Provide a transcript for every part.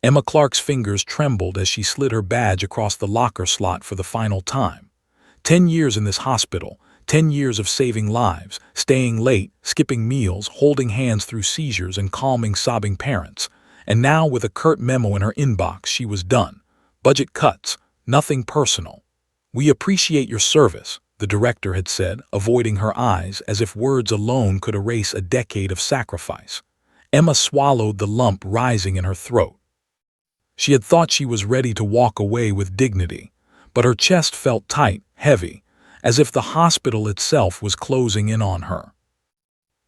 Emma Clark's fingers trembled as she slid her badge across the locker slot for the final time. 10 years in this hospital, 10 years of saving lives, staying late, skipping meals, holding hands through seizures and calming sobbing parents. And now, with a curt memo in her inbox, she was done. Budget cuts, nothing personal. "We appreciate your service," the director had said, avoiding her eyes as if words alone could erase a decade of sacrifice. Emma swallowed the lump rising in her throat. She had thought she was ready to walk away with dignity, but her chest felt tight, heavy, as if the hospital itself was closing in on her.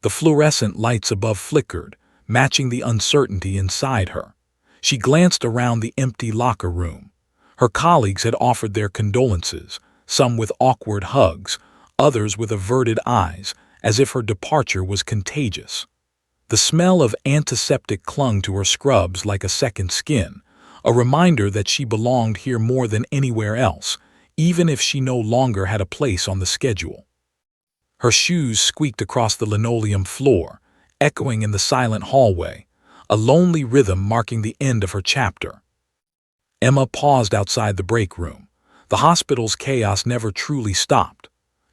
The fluorescent lights above flickered, matching the uncertainty inside her. She glanced around the empty locker room. Her colleagues had offered their condolences, some with awkward hugs, others with averted eyes, as if her departure was contagious. The smell of antiseptic clung to her scrubs like a second skin, a reminder that she belonged here more than anywhere else, even if she no longer had a place on the schedule. Her shoes squeaked across the linoleum floor, echoing in the silent hallway, a lonely rhythm marking the end of her chapter. Emma paused outside the break room. The hospital's chaos never truly stopped.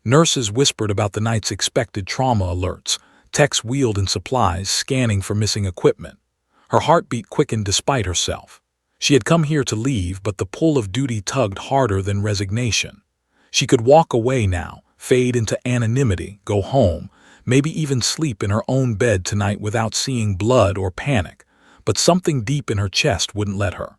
Nurses whispered about the night's expected trauma alerts, techs wheeled in supplies, scanning for missing equipment. Her heartbeat quickened despite herself. She had come here to leave, but the pull of duty tugged harder than resignation. She could walk away now, fade into anonymity, go home, maybe even sleep in her own bed tonight without seeing blood or panic, but something deep in her chest wouldn't let her.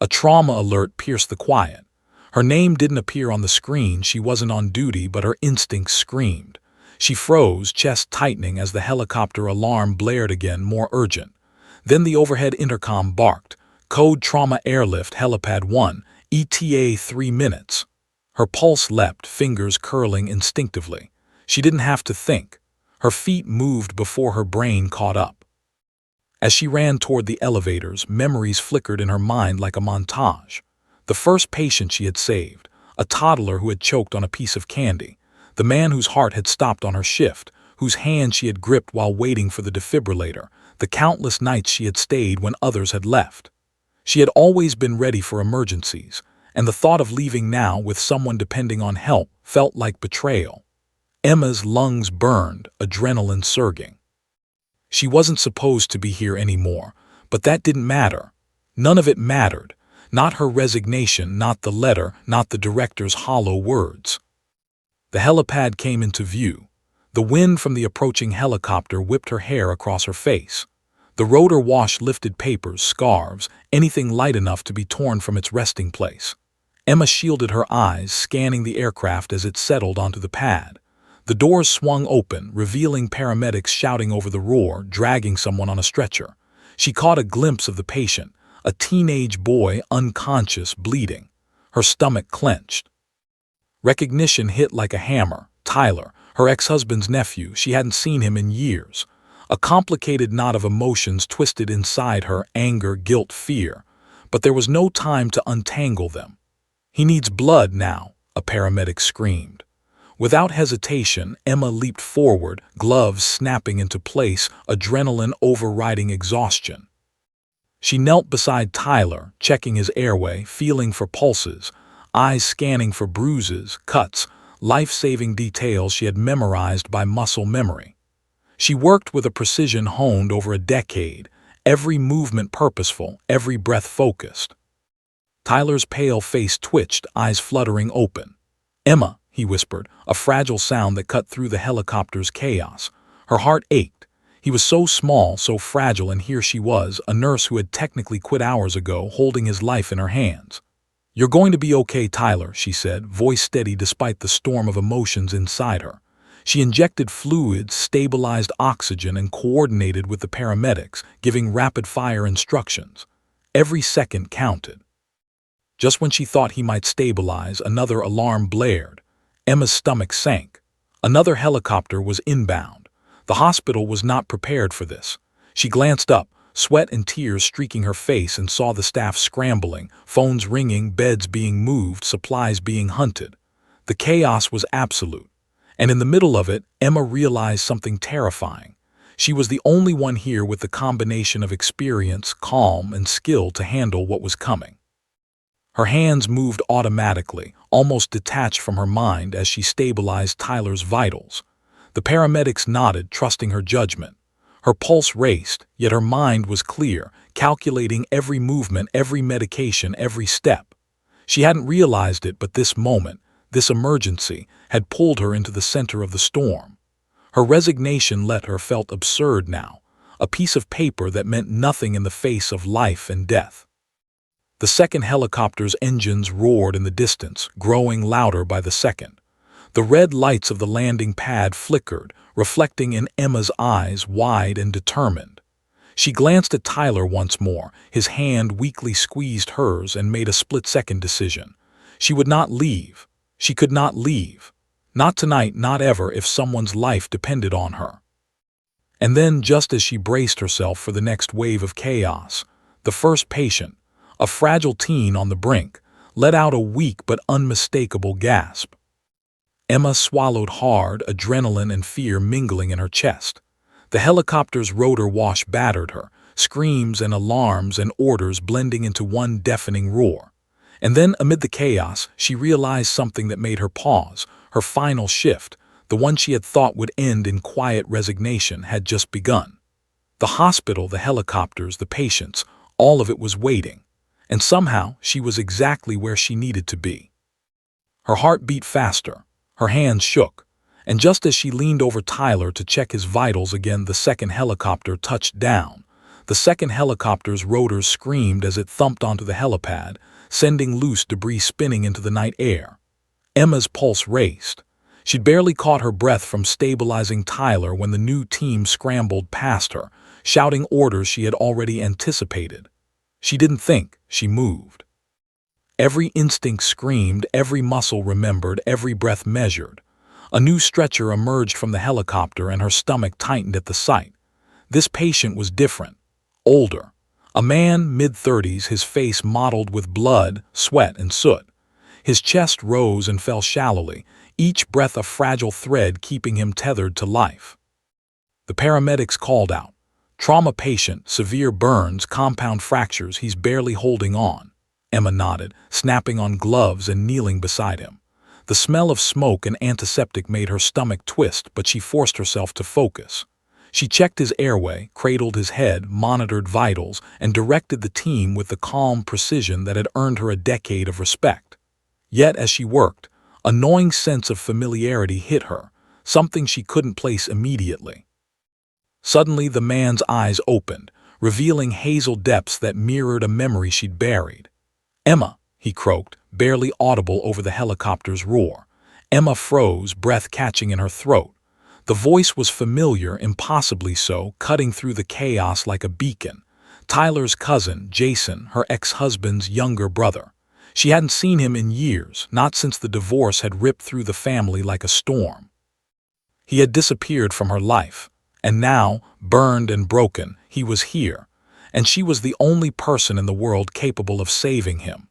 A trauma alert pierced the quiet. Her name didn't appear on the screen. She wasn't on duty, but her instincts screamed. She froze, chest tightening as the helicopter alarm blared again, more urgent. Then the overhead intercom barked. "Code Trauma Airlift, Helipad 1, ETA 3 minutes. Her pulse leapt, fingers curling instinctively. She didn't have to think. Her feet moved before her brain caught up. As she ran toward the elevators, memories flickered in her mind like a montage. The first patient she had saved, a toddler who had choked on a piece of candy, the man whose heart had stopped on her shift, whose hand she had gripped while waiting for the defibrillator, the countless nights she had stayed when others had left. She had always been ready for emergencies, and the thought of leaving now with someone depending on help felt like betrayal. Emma's lungs burned, adrenaline surging. She wasn't supposed to be here anymore, but that didn't matter. None of it mattered. Not her resignation, not the letter, not the director's hollow words. The helipad came into view. The wind from the approaching helicopter whipped her hair across her face. The rotor wash lifted papers, scarves, anything light enough to be torn from its resting place. Emma shielded her eyes, scanning the aircraft as it settled onto the pad. The doors swung open, revealing paramedics shouting over the roar, dragging someone on a stretcher. She caught a glimpse of the patient, a teenage boy, unconscious, bleeding. Her stomach clenched. Recognition hit like a hammer. Tyler, her ex-husband's nephew. She hadn't seen him in years. A complicated knot of emotions twisted inside her, anger, guilt, fear. But there was no time to untangle them. "He needs blood now," a paramedic screamed. Without hesitation, Emma leaped forward, gloves snapping into place, adrenaline overriding exhaustion. She knelt beside Tyler, checking his airway, feeling for pulses, eyes scanning for bruises, cuts, life-saving details she had memorized by muscle memory. She worked with a precision honed over a decade, every movement purposeful, every breath focused. Tyler's pale face twitched, eyes fluttering open. "Emma," he whispered, a fragile sound that cut through the helicopter's chaos. Her heart ached. He was so small, so fragile, and here she was, a nurse who had technically quit hours ago, holding his life in her hands. "You're going to be okay, Tyler," she said, voice steady despite the storm of emotions inside her. She injected fluids, stabilized oxygen, and coordinated with the paramedics, giving rapid-fire instructions. Every second counted. Just when she thought he might stabilize, another alarm blared. Emma's stomach sank. Another helicopter was inbound. The hospital was not prepared for this. She glanced up, sweat and tears streaking her face, and saw the staff scrambling, phones ringing, beds being moved, supplies being hunted. The chaos was absolute. And in the middle of it, Emma realized something terrifying. She was the only one here with the combination of experience, calm, and skill to handle what was coming. Her hands moved automatically, almost detached from her mind as she stabilized Tyler's vitals. The paramedics nodded, trusting her judgment. Her pulse raced, yet her mind was clear, calculating every movement, every medication, every step. She hadn't realized it, but this moment, this emergency, had pulled her into the center of the storm. Her resignation let her felt absurd now, a piece of paper that meant nothing in the face of life and death. The second helicopter's engines roared in the distance, growing louder by the second. The red lights of the landing pad flickered, reflecting in Emma's eyes, wide and determined. She glanced at Tyler once more, his hand weakly squeezed hers, and made a split-second decision. She would not leave. She could not leave. Not tonight, not ever, if someone's life depended on her. And then, just as she braced herself for the next wave of chaos, the first patient, a fragile teen on the brink, let out a weak but unmistakable gasp. Emma swallowed hard, adrenaline and fear mingling in her chest. The helicopter's rotor wash battered her, screams and alarms and orders blending into one deafening roar. And then, amid the chaos, she realized something that made her pause. Her final shift, the one she had thought would end in quiet resignation, had just begun. The hospital, the helicopters, the patients, all of it was waiting. And somehow, she was exactly where she needed to be. Her heart beat faster, her hands shook, and just as she leaned over Tyler to check his vitals again, the second helicopter touched down. The second helicopter's rotors screamed as it thumped onto the helipad, sending loose debris spinning into the night air. Emma's pulse raced. She'd barely caught her breath from stabilizing Tyler when the new team scrambled past her, shouting orders she had already anticipated. She didn't think, she moved. Every instinct screamed, every muscle remembered, every breath measured. A new stretcher emerged from the helicopter and her stomach tightened at the sight. This patient was different, older. A man, mid-30s, his face mottled with blood, sweat, and soot. His chest rose and fell shallowly, each breath a fragile thread keeping him tethered to life. The paramedics called out. Trauma patient, severe burns, compound fractures, he's barely holding on. Emma nodded, snapping on gloves and kneeling beside him. The smell of smoke and antiseptic made her stomach twist, but she forced herself to focus. She checked his airway, cradled his head, monitored vitals, and directed the team with the calm precision that had earned her a decade of respect. Yet, as she worked, a gnawing sense of familiarity hit her, something she couldn't place immediately. Suddenly, the man's eyes opened, revealing hazel depths that mirrored a memory she'd buried. "Emma," he croaked, barely audible over the helicopter's roar. Emma froze, breath catching in her throat. The voice was familiar, impossibly so, cutting through the chaos like a beacon. Tyler's cousin, Jason, her ex-husband's younger brother. She hadn't seen him in years, not since the divorce had ripped through the family like a storm. He had disappeared from her life. And now, burned and broken, he was here, and she was the only person in the world capable of saving him.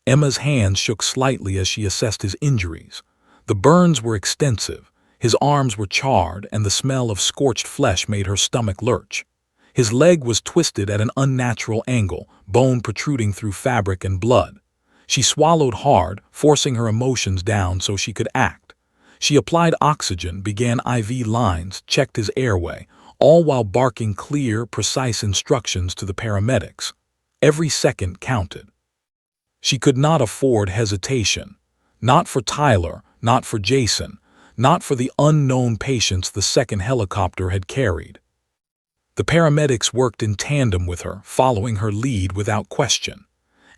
Emma's hands shook slightly as she assessed his injuries. The burns were extensive, his arms were charred, and the smell of scorched flesh made her stomach lurch. His leg was twisted at an unnatural angle, bone protruding through fabric and blood. She swallowed hard, forcing her emotions down so she could act. She applied oxygen, began IV lines, checked his airway, all while barking clear, precise instructions to the paramedics. Every second counted. She could not afford hesitation. Not for Tyler, not for Jason, not for the unknown patients the second helicopter had carried. The paramedics worked in tandem with her, following her lead without question.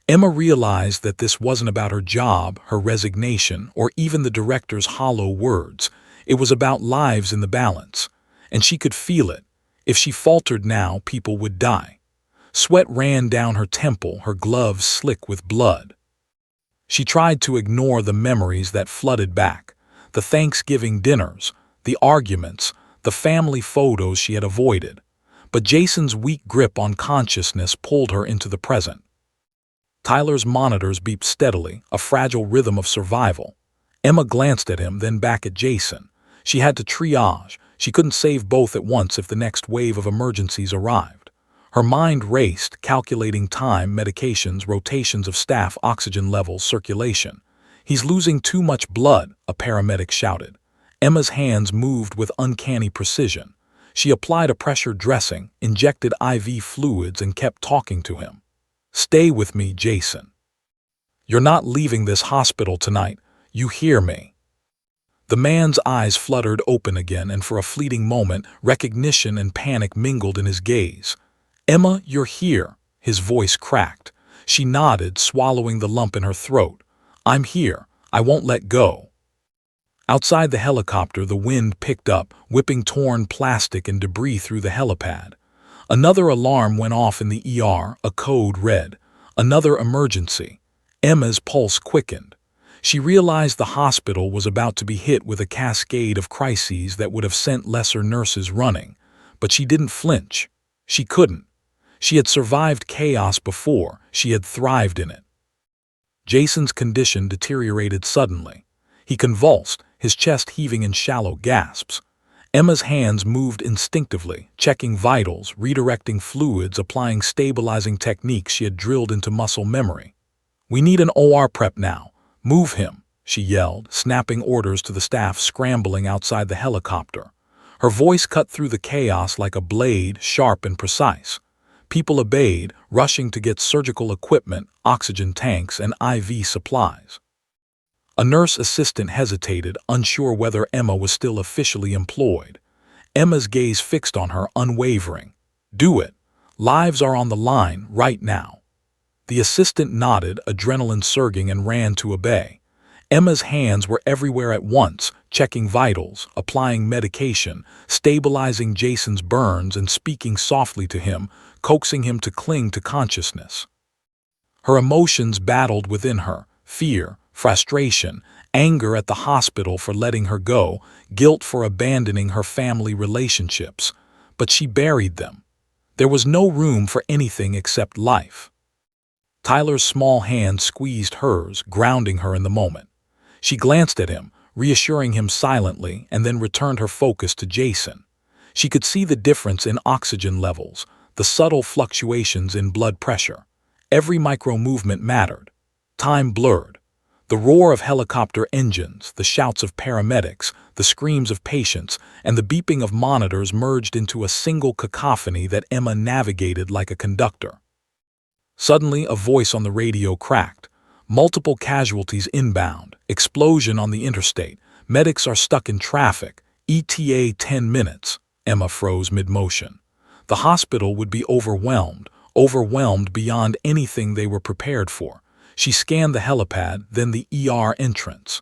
Emma realized that this wasn't about her job, her resignation, or even the director's hollow words. It was about lives in the balance, and she could feel it. If she faltered now, people would die. Sweat ran down her temple, her gloves slick with blood. She tried to ignore the memories that flooded back, the Thanksgiving dinners, the arguments, the family photos she had avoided. But Jason's weak grip on consciousness pulled her into the present. Tyler's monitors beeped steadily, a fragile rhythm of survival. Emma glanced at him, then back at Jason. She had to triage. She couldn't save both at once if the next wave of emergencies arrived. Her mind raced, calculating time, medications, rotations of staff, oxygen levels, circulation. "He's losing too much blood," a paramedic shouted. Emma's hands moved with uncanny precision. She applied a pressure dressing, injected IV fluids, and kept talking to him. "Stay with me, Jason. You're not leaving this hospital tonight. You hear me?" The man's eyes fluttered open again, and for a fleeting moment, recognition and panic mingled in his gaze. "Emma, you're here," his voice cracked. She nodded, swallowing the lump in her throat. "I'm here. I won't let go." Outside the helicopter, the wind picked up, whipping torn plastic and debris through the helipad. Another alarm went off in the ER, a code red. Another emergency. Emma's pulse quickened. She realized the hospital was about to be hit with a cascade of crises that would have sent lesser nurses running. But she didn't flinch. She couldn't. She had survived chaos before. She had thrived in it. Jason's condition deteriorated suddenly. He convulsed, his chest heaving in shallow gasps. Emma's hands moved instinctively, checking vitals, redirecting fluids, applying stabilizing techniques she had drilled into muscle memory. "We need an OR prep now. Move him," she yelled, snapping orders to the staff scrambling outside the helicopter. Her voice cut through the chaos like a blade, sharp and precise. People obeyed, rushing to get surgical equipment, oxygen tanks, and IV supplies. A nurse assistant hesitated, unsure whether Emma was still officially employed. Emma's gaze fixed on her, unwavering. "Do it. Lives are on the line right now." The assistant nodded, adrenaline surging, and ran to obey. Emma's hands were everywhere at once, checking vitals, applying medication, stabilizing Jason's burns, and speaking softly to him, coaxing him to cling to consciousness. Her emotions battled within her: fear, frustration, anger at the hospital for letting her go, guilt for abandoning her family relationships. But she buried them. There was no room for anything except life. Tyler's small hand squeezed hers, grounding her in the moment. She glanced at him, reassuring him silently, and then returned her focus to Jason. She could see the difference in oxygen levels, the subtle fluctuations in blood pressure. Every micro-movement mattered. Time blurred. The roar of helicopter engines, the shouts of paramedics, the screams of patients, and the beeping of monitors merged into a single cacophony that Emma navigated like a conductor. Suddenly, a voice on the radio cracked. "Multiple casualties inbound. Explosion on the interstate. Medics are stuck in traffic. ETA 10 minutes. Emma froze mid-motion. The hospital would be overwhelmed beyond anything they were prepared for. She scanned the helipad, then the ER entrance.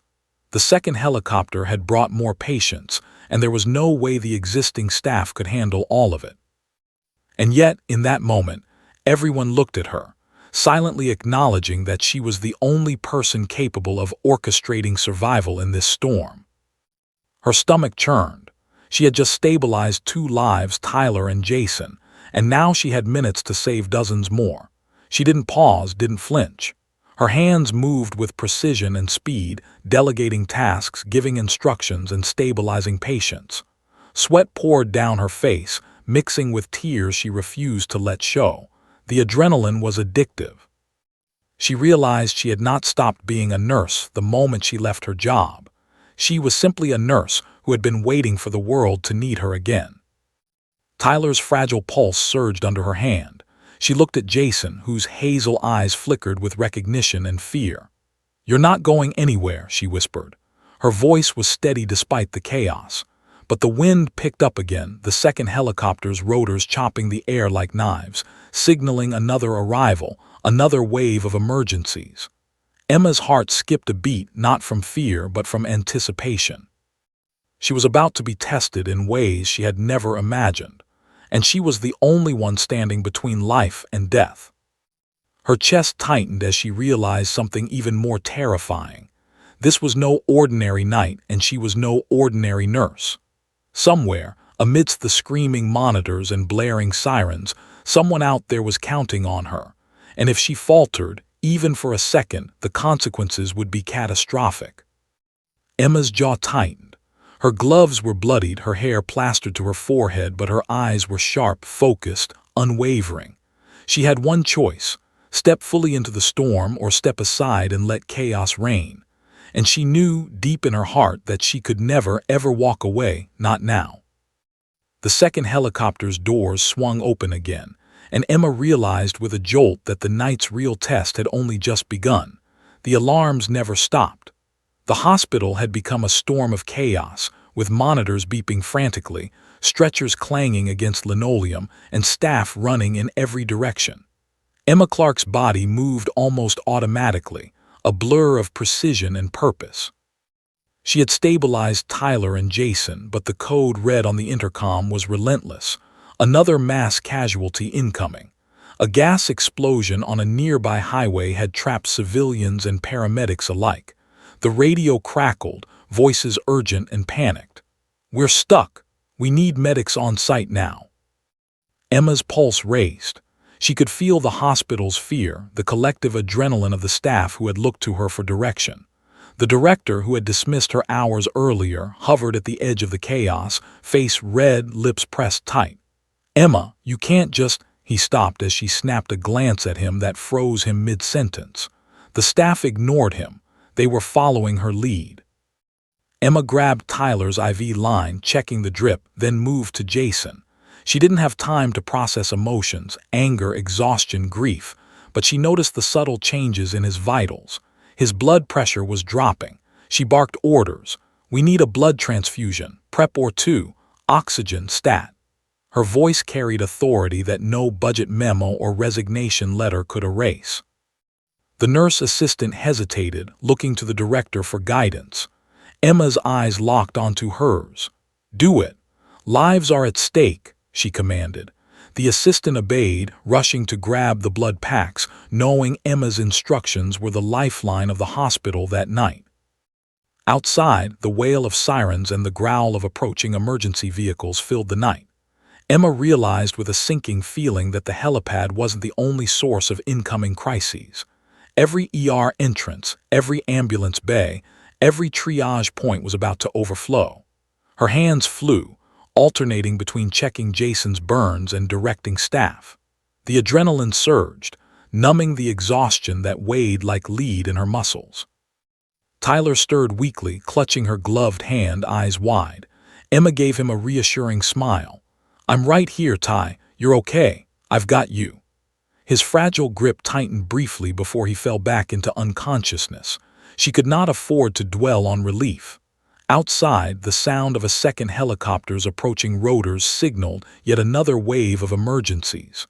The second helicopter had brought more patients, and there was no way the existing staff could handle all of it. And yet, in that moment, everyone looked at her, silently acknowledging that she was the only person capable of orchestrating survival in this storm. Her stomach churned. She had just stabilized 2 lives, Tyler and Jason, and now she had minutes to save dozens more. She didn't pause, didn't flinch. Her hands moved with precision and speed, delegating tasks, giving instructions, and stabilizing patients. Sweat poured down her face, mixing with tears she refused to let show. The adrenaline was addictive. She realized she had not stopped being a nurse the moment she left her job. She was simply a nurse who had been waiting for the world to need her again. Tyler's fragile pulse surged under her hand. She looked at Jason, whose hazel eyes flickered with recognition and fear. "You're not going anywhere," she whispered. Her voice was steady despite the chaos. But the wind picked up again, the second helicopter's rotors chopping the air like knives, signaling another arrival, another wave of emergencies. Emma's heart skipped a beat, not from fear but from anticipation. She was about to be tested in ways she had never imagined, and she was the only one standing between life and death. Her chest tightened as she realized something even more terrifying. This was no ordinary night, and she was no ordinary nurse. Somewhere, amidst the screaming monitors and blaring sirens, someone out there was counting on her, and if she faltered, even for a second, the consequences would be catastrophic. Emma's jaw tightened. Her gloves were bloodied, her hair plastered to her forehead, but her eyes were sharp, focused, unwavering. She had one choice: step fully into the storm or step aside and let chaos reign. And she knew deep in her heart that she could never, ever walk away, not now. The second helicopter's doors swung open again, and Emma realized with a jolt that the night's real test had only just begun. The alarms never stopped. The hospital had become a storm of chaos, with monitors beeping frantically, stretchers clanging against linoleum, and staff running in every direction. Emma Clark's body moved almost automatically, a blur of precision and purpose. She had stabilized Tyler and Jason, but the code red on the intercom was relentless. Another mass casualty incoming. A gas explosion on a nearby highway had trapped civilians and paramedics alike. The radio crackled, voices urgent and panicked. "We're stuck. We need medics on site now." Emma's pulse raced. She could feel the hospital's fear, the collective adrenaline of the staff who had looked to her for direction. The director, who had dismissed her hours earlier, hovered at the edge of the chaos, face red, lips pressed tight. "Emma, you can't just—" He stopped as she snapped a glance at him that froze him mid-sentence. The staff ignored him. They were following her lead. Emma grabbed Tyler's IV line, checking the drip, then moved to Jason. She didn't have time to process emotions, anger, exhaustion, grief, but she noticed the subtle changes in his vitals. His blood pressure was dropping. She barked orders. "We need a blood transfusion, prep or two, oxygen, stat." Her voice carried authority that no budget memo or resignation letter could erase. The nurse assistant hesitated, looking to the director for guidance. Emma's eyes locked onto hers. "Do it. Lives are at stake," she commanded. The assistant obeyed, rushing to grab the blood packs, knowing Emma's instructions were the lifeline of the hospital that night. Outside, the wail of sirens and the growl of approaching emergency vehicles filled the night. Emma realized with a sinking feeling that the helipad wasn't the only source of incoming crises. Every ER entrance, every ambulance bay, every triage point was about to overflow. Her hands flew, alternating between checking Jason's burns and directing staff. The adrenaline surged, numbing the exhaustion that weighed like lead in her muscles. Tyler stirred weakly, clutching her gloved hand, eyes wide. Emma gave him a reassuring smile. "I'm right here, Ty. You're okay. I've got you." His fragile grip tightened briefly before he fell back into unconsciousness. She could not afford to dwell on relief. Outside, the sound of a second helicopter's approaching rotors signaled yet another wave of emergencies.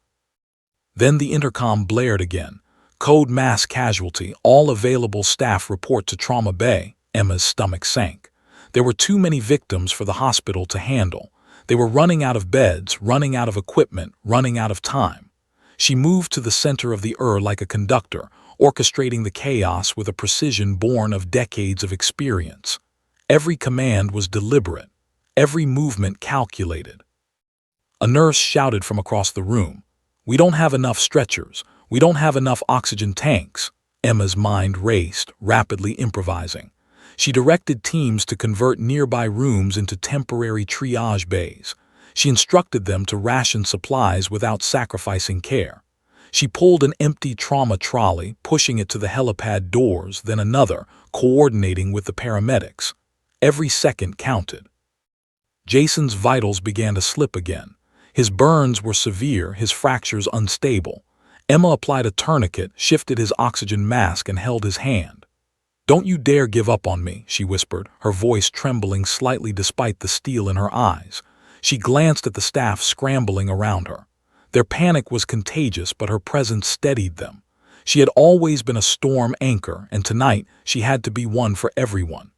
Then the intercom blared again. "Code mass casualty. All available staff report to Trauma Bay." Emma's stomach sank. There were too many victims for the hospital to handle. They were running out of beds, running out of equipment, running out of time. She moved to the center of the like a conductor, orchestrating the chaos with a precision born of decades of experience. Every command was deliberate, every movement calculated. A nurse shouted from across the room, "We don't have enough stretchers. We don't have enough oxygen tanks." Emma's mind raced, rapidly improvising. She directed teams to convert nearby rooms into temporary triage bays. She instructed them to ration supplies without sacrificing care. She pulled an empty trauma trolley, pushing it to the helipad doors, then another, coordinating with the paramedics. Every second counted. Jason's vitals began to slip again. His burns were severe, his fractures unstable. Emma applied a tourniquet, shifted his oxygen mask, and held his hand. "Don't you dare give up on me," she whispered, her voice trembling slightly despite the steel in her eyes. She glanced at the staff scrambling around her. Their panic was contagious, but her presence steadied them. She had always been a storm anchor, and tonight she had to be one for everyone.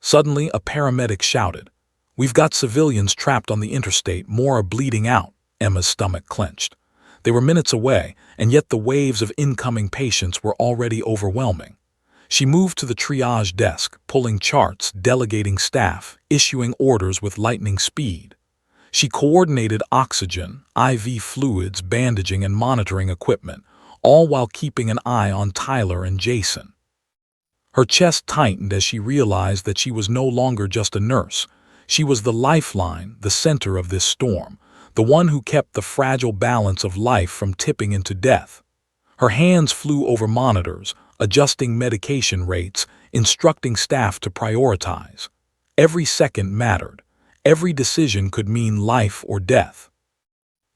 Suddenly, a paramedic shouted, "We've got civilians trapped on the interstate. More are bleeding out." Emma's stomach clenched. They were minutes away, and yet the waves of incoming patients were already overwhelming. She moved to the triage desk, pulling charts, delegating staff, issuing orders with lightning speed. She coordinated oxygen, IV fluids, bandaging, and monitoring equipment, all while keeping an eye on Tyler and Jason. Her chest tightened as she realized that she was no longer just a nurse. She was the lifeline, the center of this storm, the one who kept the fragile balance of life from tipping into death. Her hands flew over monitors, adjusting medication rates, instructing staff to prioritize. Every second mattered. Every decision could mean life or death.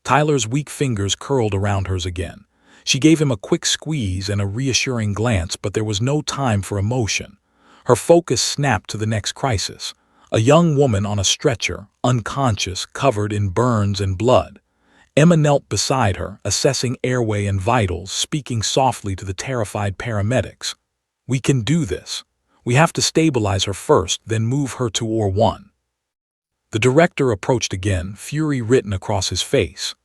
Tyler's weak fingers curled around hers again. She gave him a quick squeeze and a reassuring glance, but there was no time for emotion. Her focus snapped to the next crisis. A young woman on a stretcher, unconscious, covered in burns and blood. Emma knelt beside her, assessing airway and vitals, speaking softly to the terrified paramedics. "We can do this. We have to stabilize her first, then move her to OR1." The director approached again, fury written across his face.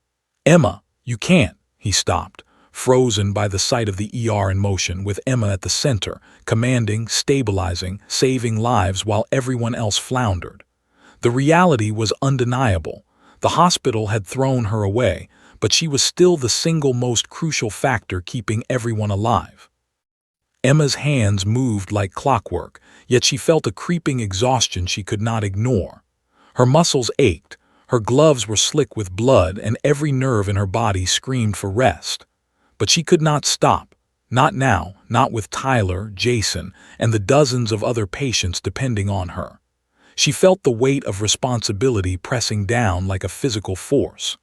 "Emma, you can't," he stopped, frozen by the sight of the ER in motion, with Emma at the center, commanding, stabilizing, saving lives while everyone else floundered. The reality was undeniable. The hospital had thrown her away, but she was still the single most crucial factor keeping everyone alive. Emma's hands moved like clockwork, yet she felt a creeping exhaustion she could not ignore. Her muscles ached, her gloves were slick with blood, and every nerve in her body screamed for rest. But she could not stop. Not now, not with Tyler, Jason, and the dozens of other patients depending on her. She felt the weight of responsibility pressing down like a physical force.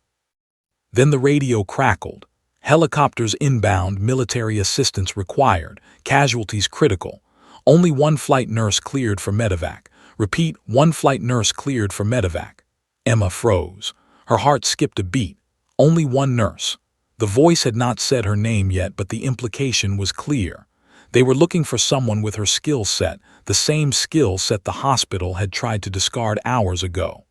Then the radio crackled. Helicopters inbound, military assistance required, casualties critical. Only one flight nurse cleared for medevac. Repeat, one flight nurse cleared for medevac. Emma froze. Her heart skipped a beat. Only one nurse. The voice had not said her name yet, but the implication was clear. They were looking for someone with her skill set, the same skill set the hospital had tried to discard hours ago.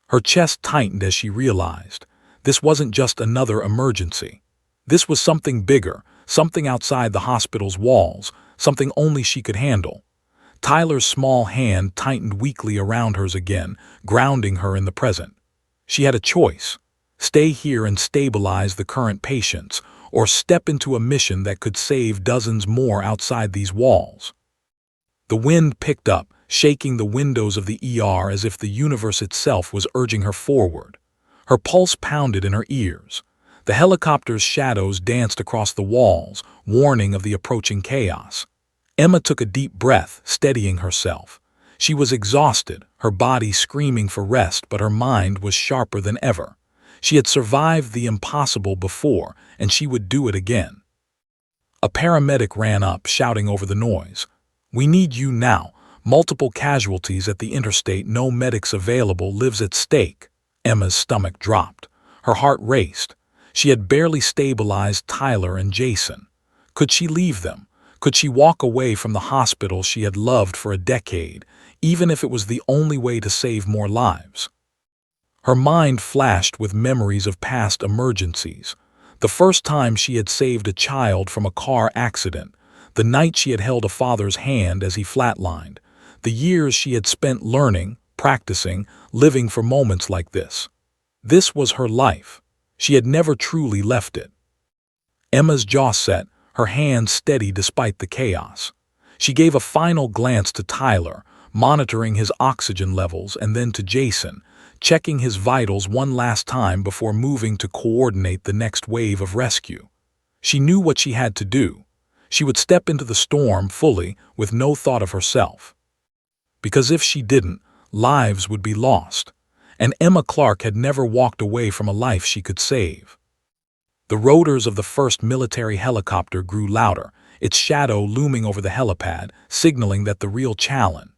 Her chest tightened as she realized. This wasn't just another emergency. This was something bigger, something outside the hospital's walls, something only she could handle. Tyler's small hand tightened weakly around hers again, grounding her in the present. She had a choice: stay here and stabilize the current patients, or step into a mission that could save dozens more outside these walls. The wind picked up, shaking the windows of the ER as if the universe itself was urging her forward. Her pulse pounded in her ears. The helicopter's shadows danced across the walls, warning of the approaching chaos. Emma took a deep breath, steadying herself. She was exhausted, her body screaming for rest, but her mind was sharper than ever. She had survived the impossible before, and she would do it again. A paramedic ran up, shouting over the noise. "We need you now. Multiple casualties at the interstate, no medics available, lives at stake." Emma's stomach dropped. Her heart raced. She had barely stabilized Tyler and Jason. Could she leave them? Could she walk away from the hospital she had loved for a decade, even if it was the only way to save more lives? Her mind flashed with memories of past emergencies. The first time she had saved a child from a car accident, the night she had held a father's hand as he flatlined, the years she had spent learning, practicing, living for moments like this. This was her life. She had never truly left it. Emma's jaw set, her hands steady despite the chaos. She gave a final glance to Tyler, monitoring his oxygen levels, and then to Jason, checking his vitals one last time before moving to coordinate the next wave of rescue. She knew what she had to do. She would step into the storm fully, with no thought of herself. Because if she didn't, lives would be lost. And Emma Clark had never walked away from a life she could save. The rotors of the first military helicopter grew louder, its shadow looming over the helipad, signaling that the real challenge,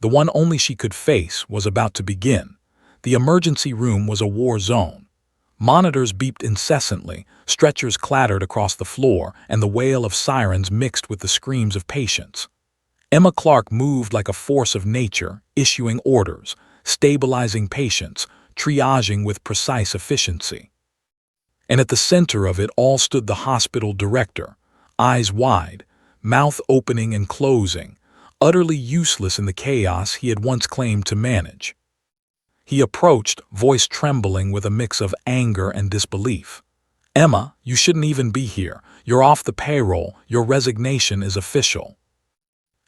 the one only she could face, was about to begin. The emergency room was a war zone. Monitors beeped incessantly, stretchers clattered across the floor, and the wail of sirens mixed with the screams of patients. Emma Clark moved like a force of nature, issuing orders, stabilizing patients, triaging with precise efficiency. And at the center of it all stood the hospital director, eyes wide, mouth opening and closing, utterly useless in the chaos he had once claimed to manage. He approached, voice trembling with a mix of anger and disbelief. "Emma, you shouldn't even be here. You're off the payroll. Your resignation is official."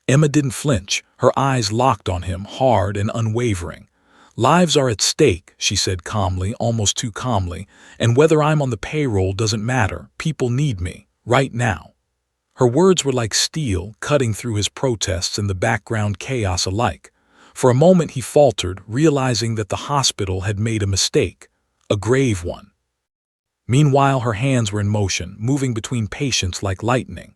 Emma didn't flinch, her eyes locked on him, hard and unwavering. "Lives are at stake," she said calmly, almost too calmly, "and whether I'm on the payroll doesn't matter. People need me, right now." Her words were like steel, cutting through his protests and the background chaos alike. For a moment he faltered, realizing that the hospital had made a mistake, a grave one. Meanwhile, her hands were in motion, moving between patients like lightning.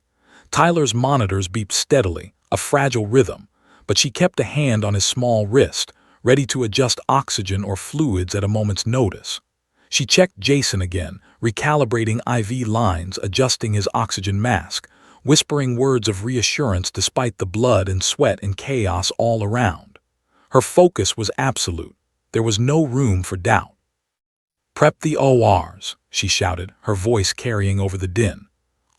Tyler's monitors beeped steadily, a fragile rhythm, but she kept a hand on his small wrist, ready to adjust oxygen or fluids at a moment's notice. She checked Jason again, recalibrating IV lines, adjusting his oxygen mask, whispering words of reassurance despite the blood and sweat and chaos all around. Her focus was absolute. There was no room for doubt. "Prep the ORs," she shouted, her voice carrying over the din.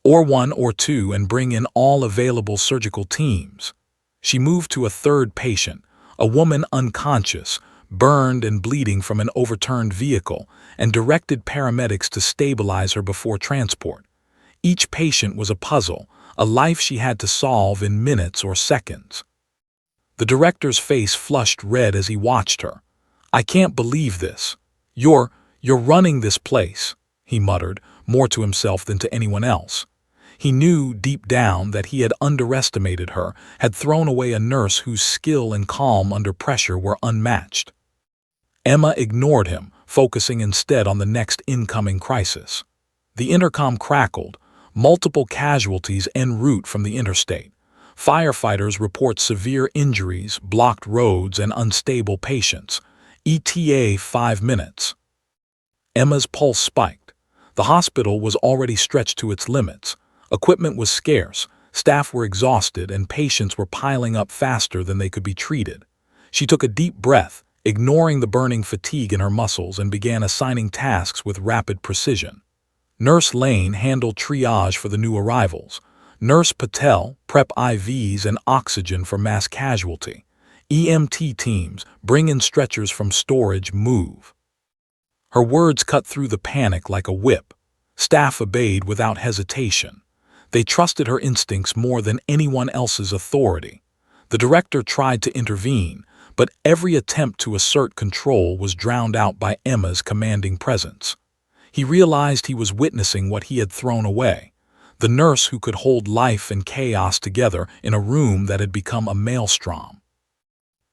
"Or one or two, and bring in all available surgical teams." She moved to a third patient, a woman unconscious, burned and bleeding from an overturned vehicle, and directed paramedics to stabilize her before transport. Each patient was a puzzle, a life she had to solve in minutes or seconds. The director's face flushed red as he watched her. "I can't believe this. You're running this place," he muttered, more to himself than to anyone else. He knew deep down that he had underestimated her, had thrown away a nurse whose skill and calm under pressure were unmatched. Emma ignored him, focusing instead on the next incoming crisis. The intercom crackled, multiple casualties en route from the interstate. Firefighters report severe injuries, blocked roads, and unstable patients. ETA 5 minutes. Emma's pulse spiked. The hospital was already stretched to its limits. Equipment was scarce, staff were exhausted, and patients were piling up faster than they could be treated. She took a deep breath, ignoring the burning fatigue in her muscles, and began assigning tasks with rapid precision. Nurse Lane handled triage for the new arrivals. Nurse Patel prep IVs and oxygen for mass casualty. EMT teams bring in stretchers from storage, move. Her words cut through the panic like a whip. Staff obeyed without hesitation. They trusted her instincts more than anyone else's authority. The director tried to intervene, but every attempt to assert control was drowned out by Emma's commanding presence. He realized he was witnessing what he had thrown away, the nurse who could hold life and chaos together in a room that had become a maelstrom.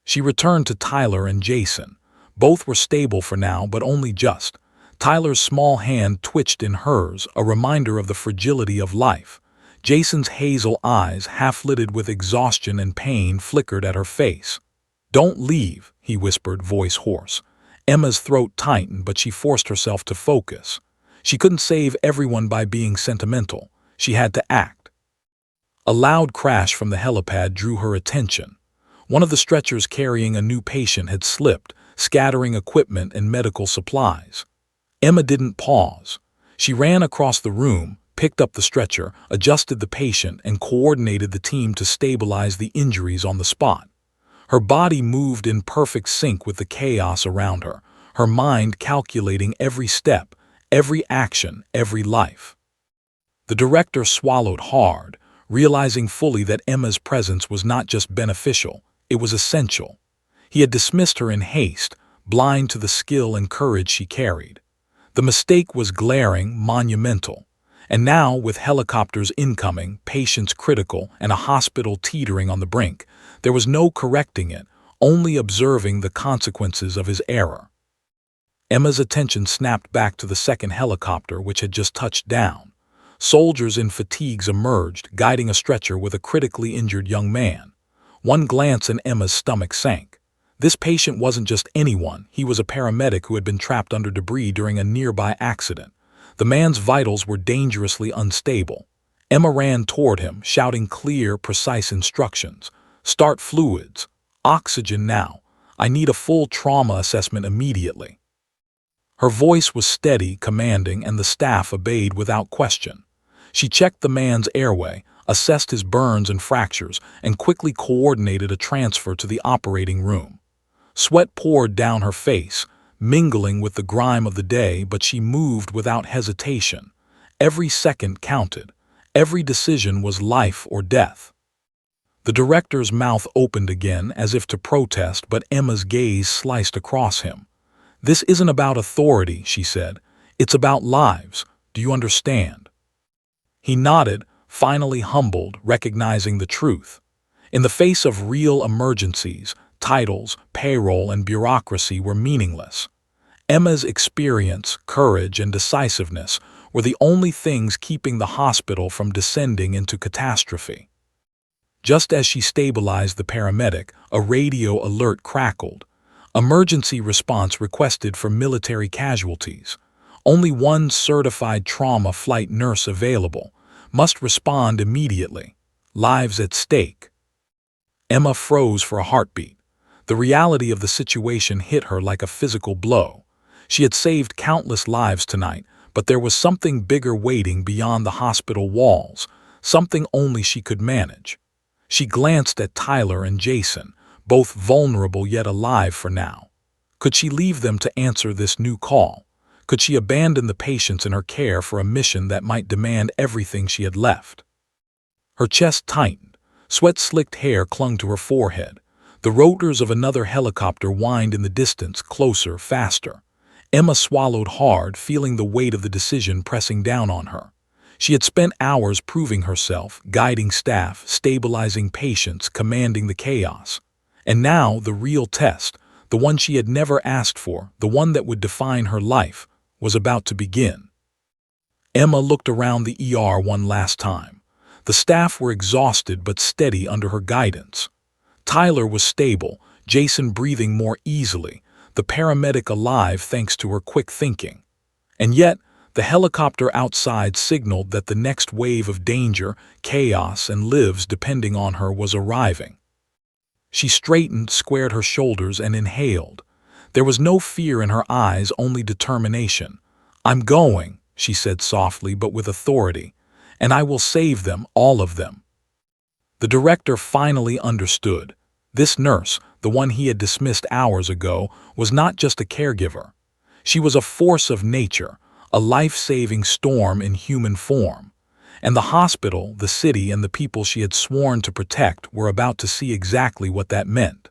She returned to Tyler and Jason. Both were stable for now, but only just. Tyler's small hand twitched in hers, a reminder of the fragility of life. Jason's hazel eyes, half-lidded with exhaustion and pain, flickered at her face. "Don't leave," he whispered, voice hoarse. Emma's throat tightened, but she forced herself to focus. She couldn't save everyone by being sentimental. She had to act. A loud crash from the helipad drew her attention. One of the stretchers carrying a new patient had slipped, scattering equipment and medical supplies. Emma didn't pause. She ran across the room, picked up the stretcher, adjusted the patient, and coordinated the team to stabilize the injuries on the spot. Her body moved in perfect sync with the chaos around her, her mind calculating every step, every action, every life. The director swallowed hard, realizing fully that Emma's presence was not just beneficial, it was essential. He had dismissed her in haste, blind to the skill and courage she carried. The mistake was glaring, monumental. And now, with helicopters incoming, patients critical, and a hospital teetering on the brink, there was no correcting it, only observing the consequences of his error. Emma's attention snapped back to the second helicopter, which had just touched down. Soldiers in fatigues emerged, guiding a stretcher with a critically injured young man. One glance and Emma's stomach sank. This patient wasn't just anyone, he was a paramedic who had been trapped under debris during a nearby accident. The man's vitals were dangerously unstable. Emma ran toward him, shouting clear, precise instructions. "Start fluids. Oxygen now. I need a full trauma assessment immediately." Her voice was steady, commanding, and the staff obeyed without question. She checked the man's airway, assessed his burns and fractures, and quickly coordinated a transfer to the operating room. Sweat poured down her face, mingling with the grime of the day, but she moved without hesitation. Every second counted. Every decision was life or death. The director's mouth opened again as if to protest, but Emma's gaze sliced across him. "This isn't about authority," she said. "It's about lives. Do you understand?" He nodded, finally humbled, recognizing the truth. In the face of real emergencies, titles, payroll, and bureaucracy were meaningless. Emma's experience, courage, and decisiveness were the only things keeping the hospital from descending into catastrophe. Just as she stabilized the paramedic, a radio alert crackled. Emergency response requested for military casualties. Only one certified trauma flight nurse available. Must respond immediately. Lives at stake. Emma froze for a heartbeat. The reality of the situation hit her like a physical blow. She had saved countless lives tonight, but there was something bigger waiting beyond the hospital walls, something only she could manage. She glanced at Tyler and Jason, both vulnerable yet alive for now. Could she leave them to answer this new call? Could she abandon the patients in her care for a mission that might demand everything she had left? Her chest tightened. Sweat-slicked hair clung to her forehead. The rotors of another helicopter whined in the distance, closer, faster. Emma swallowed hard, feeling the weight of the decision pressing down on her. She had spent hours proving herself, guiding staff, stabilizing patients, commanding the chaos. And now the real test, the one she had never asked for, the one that would define her life, was about to begin. Emma looked around the ER one last time. The staff were exhausted but steady under her guidance. Tyler was stable, Jason breathing more easily, the paramedic alive thanks to her quick thinking. And yet, the helicopter outside signaled that the next wave of danger, chaos, and lives depending on her was arriving. She straightened, squared her shoulders, and inhaled. There was no fear in her eyes, only determination. "I'm going," she said softly but with authority, "and I will save them, all of them." The director finally understood. This nurse, the one he had dismissed hours ago, was not just a caregiver. She was a force of nature, a life-saving storm in human form. And the hospital, the city, and the people she had sworn to protect were about to see exactly what that meant.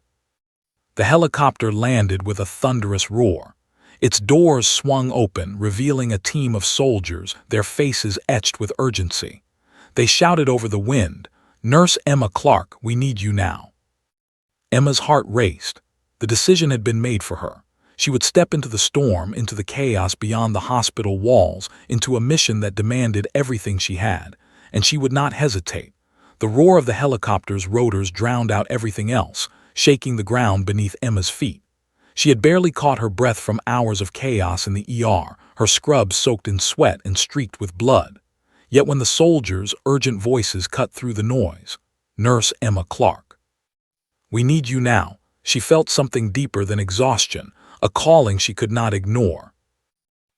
The helicopter landed with a thunderous roar. Its doors swung open, revealing a team of soldiers, their faces etched with urgency. They shouted over the wind, "Nurse Emma Clark, we need you now." Emma's heart raced. The decision had been made for her. She would step into the storm, into the chaos beyond the hospital walls, into a mission that demanded everything she had, and she would not hesitate. The roar of the helicopter's rotors drowned out everything else, shaking the ground beneath Emma's feet. She had barely caught her breath from hours of chaos in the ER, her scrubs soaked in sweat and streaked with blood. Yet when the soldiers' urgent voices cut through the noise, "Nurse Emma Clark, we need you now," she felt something deeper than exhaustion, a calling she could not ignore.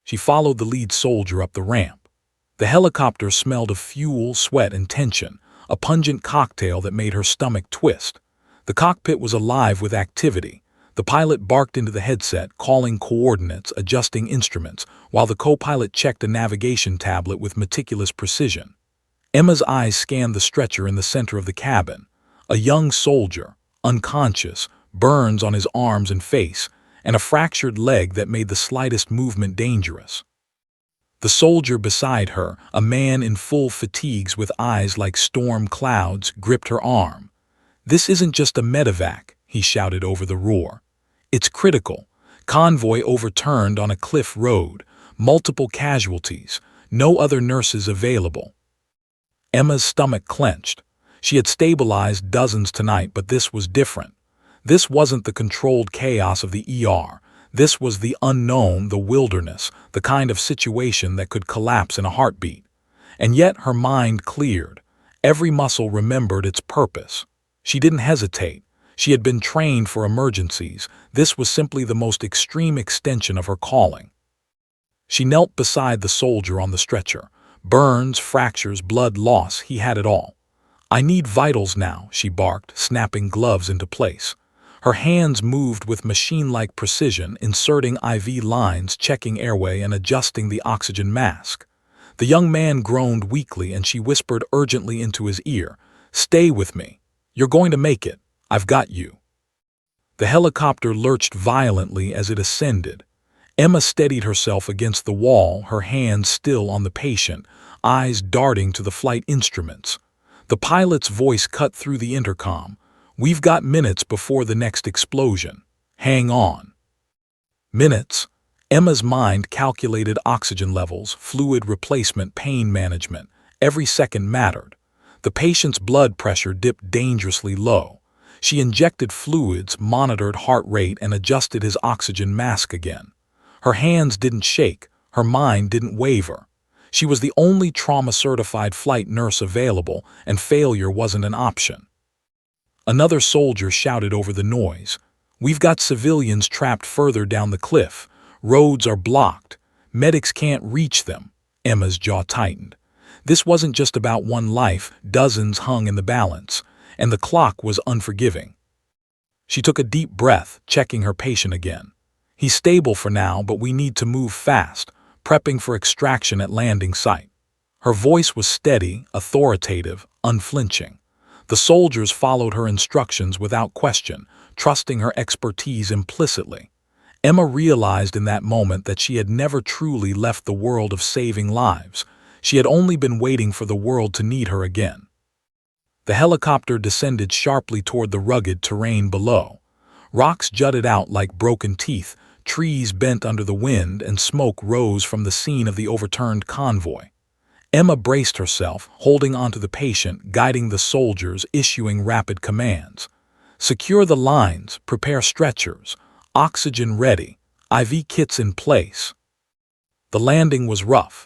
She followed the lead soldier up the ramp. The helicopter smelled of fuel, sweat, and tension, a pungent cocktail that made her stomach twist. The cockpit was alive with activity. The pilot barked into the headset, calling coordinates, adjusting instruments, while the co-pilot checked a navigation tablet with meticulous precision. Emma's eyes scanned the stretcher in the center of the cabin. A young soldier, unconscious, burns on his arms and face, and a fractured leg that made the slightest movement dangerous. The soldier beside her, a man in full fatigues with eyes like storm clouds, gripped her arm. "This isn't just a medevac," he shouted over the roar. "It's critical. Convoy overturned on a cliff road, multiple casualties, no other nurses available." Emma's stomach clenched. She had stabilized dozens tonight, but this was different. This wasn't the controlled chaos of the ER. This was the unknown, the wilderness, the kind of situation that could collapse in a heartbeat. And yet her mind cleared. Every muscle remembered its purpose. She didn't hesitate. She had been trained for emergencies. This was simply the most extreme extension of her calling. She knelt beside the soldier on the stretcher. Burns, fractures, blood loss, he had it all. "I need vitals now," she barked, snapping gloves into place. Her hands moved with machine-like precision, inserting IV lines, checking airway, and adjusting the oxygen mask. The young man groaned weakly, and she whispered urgently into his ear, "Stay with me. You're going to make it. I've got you." The helicopter lurched violently as it ascended. Emma steadied herself against the wall, her hands still on the patient, eyes darting to the flight instruments. The pilot's voice cut through the intercom. "We've got minutes before the next explosion. Hang on." Minutes. Emma's mind calculated oxygen levels, fluid replacement, pain management. Every second mattered. The patient's blood pressure dipped dangerously low. She injected fluids, monitored heart rate, and adjusted his oxygen mask again. Her hands didn't shake, her mind didn't waver. She was the only trauma-certified flight nurse available, and failure wasn't an option. Another soldier shouted over the noise. "We've got civilians trapped further down the cliff. Roads are blocked. Medics can't reach them." Emma's jaw tightened. This wasn't just about one life, dozens hung in the balance, and the clock was unforgiving. She took a deep breath, checking her patient again. "He's stable for now, but we need to move fast, prepping for extraction at landing site." Her voice was steady, authoritative, unflinching. The soldiers followed her instructions without question, trusting her expertise implicitly. Emma realized in that moment that she had never truly left the world of saving lives. She had only been waiting for the world to need her again. The helicopter descended sharply toward the rugged terrain below. Rocks jutted out like broken teeth, trees bent under the wind, and smoke rose from the scene of the overturned convoy. Emma braced herself, holding onto the patient, guiding the soldiers, issuing rapid commands. "Secure the lines, prepare stretchers, oxygen ready, IV kits in place." The landing was rough.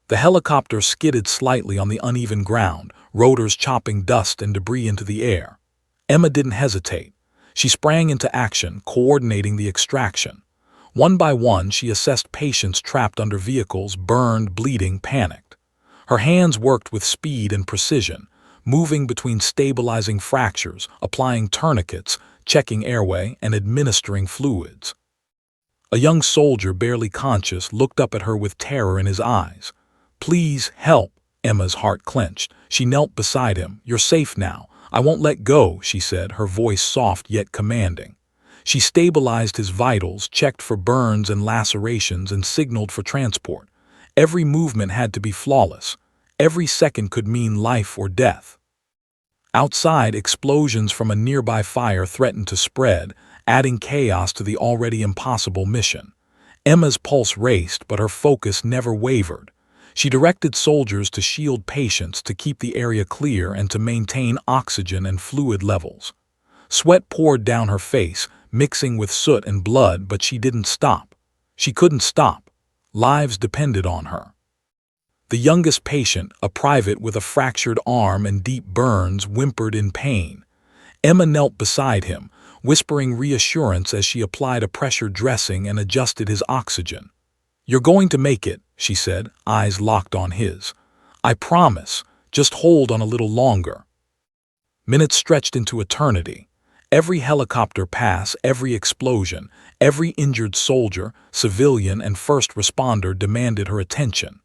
The helicopter skidded slightly on the uneven ground, rotors chopping dust and debris into the air. Emma didn't hesitate. She sprang into action, coordinating the extraction. One by one, she assessed patients trapped under vehicles, burned, bleeding, panicked. Her hands worked with speed and precision, moving between stabilizing fractures, applying tourniquets, checking airway, and administering fluids. A young soldier, barely conscious, looked up at her with terror in his eyes. "Please, help." Emma's heart clenched. She knelt beside him. "You're safe now. I won't let go," she said, her voice soft yet commanding. She stabilized his vitals, checked for burns and lacerations, and signaled for transport. Every movement had to be flawless. Every second could mean life or death. Outside, explosions from a nearby fire threatened to spread, adding chaos to the already impossible mission. Emma's pulse raced, but her focus never wavered. She directed soldiers to shield patients, to keep the area clear, and to maintain oxygen and fluid levels. Sweat poured down her face, mixing with soot and blood, but she didn't stop. She couldn't stop. Lives depended on her. The youngest patient, a private with a fractured arm and deep burns, whimpered in pain. Emma knelt beside him, whispering reassurance as she applied a pressure dressing and adjusted his oxygen. "You're going to make it," she said, eyes locked on his. "I promise. Just hold on a little longer." Minutes stretched into eternity. Every helicopter pass, every explosion, every injured soldier, civilian, and first responder demanded her attention.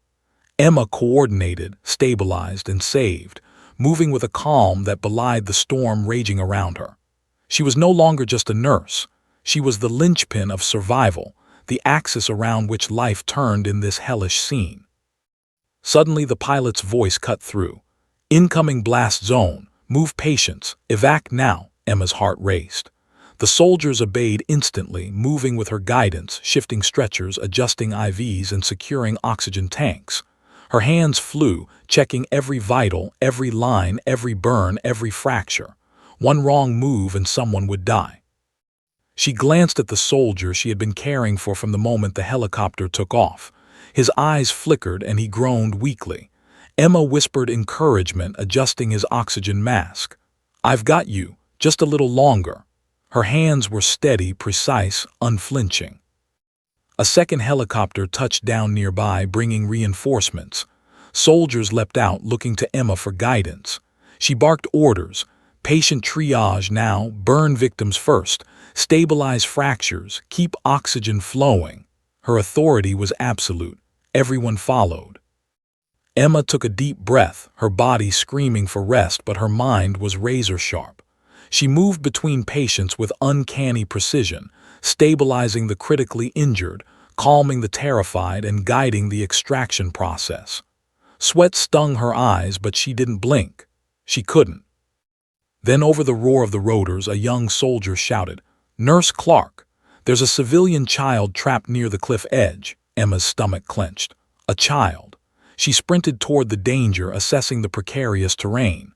Emma coordinated, stabilized, and saved, moving with a calm that belied the storm raging around her. She was no longer just a nurse. She was the linchpin of survival, the axis around which life turned in this hellish scene. Suddenly, the pilot's voice cut through. "Incoming blast zone. Move patients. Evac now." Emma's heart raced. The soldiers obeyed instantly, moving with her guidance, shifting stretchers, adjusting IVs, and securing oxygen tanks. Her hands flew, checking every vital, every line, every burn, every fracture. One wrong move and someone would die. She glanced at the soldier she had been caring for from the moment the helicopter took off. His eyes flickered and he groaned weakly. Emma whispered encouragement, adjusting his oxygen mask. "I've got you. Just a little longer." Her hands were steady, precise, unflinching. A second helicopter touched down nearby, bringing reinforcements. Soldiers leapt out, looking to Emma for guidance. She barked orders. "Patient triage now, burn victims first, stabilize fractures, keep oxygen flowing." Her authority was absolute. Everyone followed. Emma took a deep breath, her body screaming for rest, but her mind was razor sharp. She moved between patients with uncanny precision, stabilizing the critically injured, calming the terrified, and guiding the extraction process. Sweat stung her eyes, but she didn't blink. She couldn't. Then over the roar of the rotors, a young soldier shouted, "Nurse Clark, there's a civilian child trapped near the cliff edge." Emma's stomach clenched. A child. She sprinted toward the danger, assessing the precarious terrain.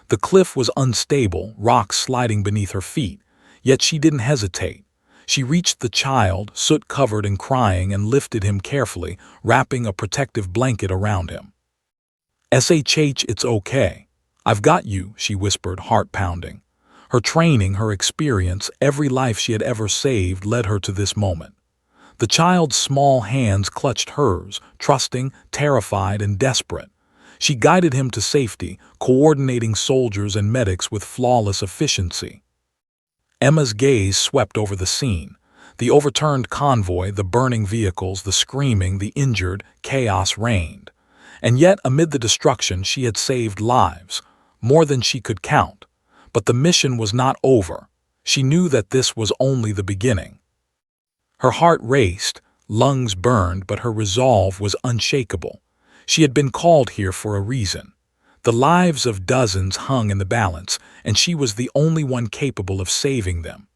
The cliff was unstable, rocks sliding beneath her feet, yet she didn't hesitate. She reached the child, soot-covered and crying, and lifted him carefully, wrapping a protective blanket around him. "SHH, it's okay. I've got you," she whispered, heart pounding. Her training, her experience, every life she had ever saved led her to this moment. The child's small hands clutched hers, trusting, terrified, and desperate. She guided him to safety, coordinating soldiers and medics with flawless efficiency. Emma's gaze swept over the scene. The overturned convoy, the burning vehicles, the screaming, the injured, chaos reigned. And yet, amid the destruction, she had saved lives, more than she could count. But the mission was not over. She knew that this was only the beginning. Her heart raced, lungs burned, but her resolve was unshakable. She had been called here for a reason. The lives of dozens hung in the balance, and she was the only one capable of saving them.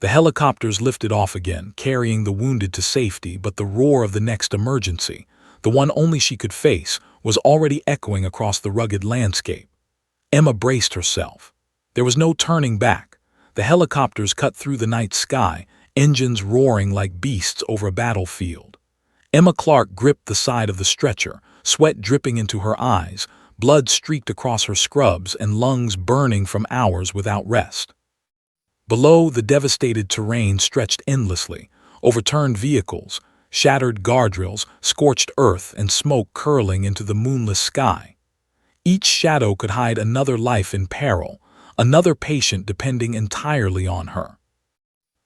The helicopters lifted off again, carrying the wounded to safety, but the roar of the next emergency, the one only she could face, was already echoing across the rugged landscape. Emma braced herself. There was no turning back. The helicopters cut through the night sky, engines roaring like beasts over a battlefield. Emma Clark gripped the side of the stretcher, sweat dripping into her eyes, blood streaked across her scrubs, and lungs burning from hours without rest. Below, the devastated terrain stretched endlessly, overturned vehicles, shattered guardrails, scorched earth, and smoke curling into the moonless sky. Each shadow could hide another life in peril, another patient depending entirely on her.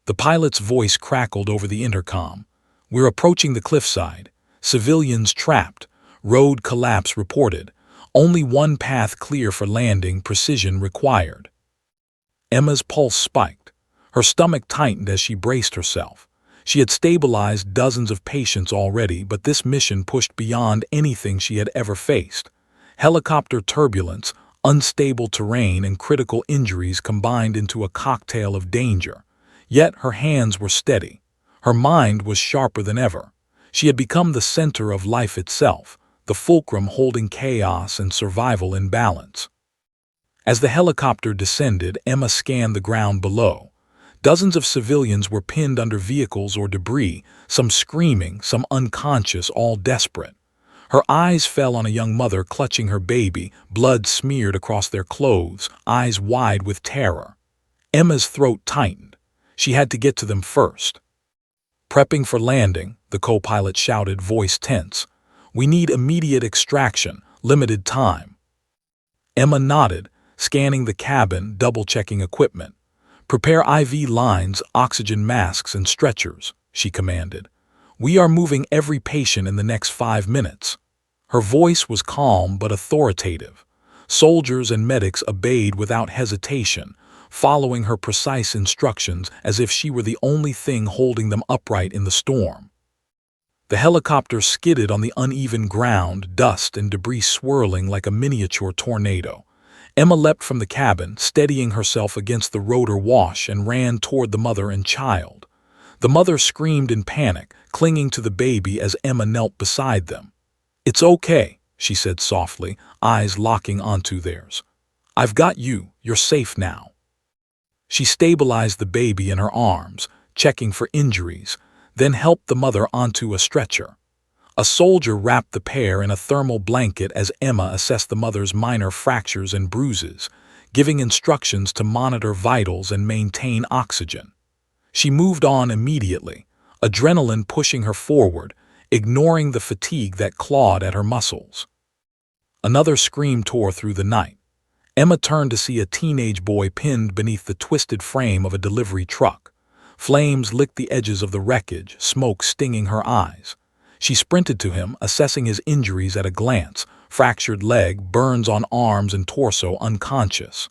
The pilot's voice crackled over the intercom. "We're approaching the cliffside. Civilians trapped. Road collapse reported. Only one path clear for landing, precision required." Emma's pulse spiked. Her stomach tightened as she braced herself. She had stabilized dozens of patients already, but this mission pushed beyond anything she had ever faced. Helicopter turbulence, unstable terrain, and critical injuries combined into a cocktail of danger. Yet her hands were steady. Her mind was sharper than ever. She had become the center of life itself, the fulcrum holding chaos and survival in balance. As the helicopter descended, Emma scanned the ground below. Dozens of civilians were pinned under vehicles or debris, some screaming, some unconscious, all desperate. Her eyes fell on a young mother clutching her baby, blood smeared across their clothes, eyes wide with terror. Emma's throat tightened. She had to get to them first. "Prepping for landing," the co-pilot shouted, voice tense. "We need immediate extraction, limited time." Emma nodded, scanning the cabin, double-checking equipment. "Prepare IV lines, oxygen masks, and stretchers," she commanded. "We are moving every patient in the next 5 minutes." Her voice was calm but authoritative. Soldiers and medics obeyed without hesitation, following her precise instructions as if she were the only thing holding them upright in the storm. The helicopter skidded on the uneven ground, dust and debris swirling like a miniature tornado. Emma leapt from the cabin, steadying herself against the rotor wash, and ran toward the mother and child. The mother screamed in panic, clinging to the baby as Emma knelt beside them. "It's okay," she said softly, eyes locking onto theirs. "I've got you. You're safe now." She stabilized the baby in her arms, checking for injuries, then helped the mother onto a stretcher. A soldier wrapped the pair in a thermal blanket as Emma assessed the mother's minor fractures and bruises, giving instructions to monitor vitals and maintain oxygen. She moved on immediately, adrenaline pushing her forward, ignoring the fatigue that clawed at her muscles. Another scream tore through the night. Emma turned to see a teenage boy pinned beneath the twisted frame of a delivery truck. Flames licked the edges of the wreckage, smoke stinging her eyes. She sprinted to him, assessing his injuries at a glance: fractured leg, burns on arms and torso, unconscious.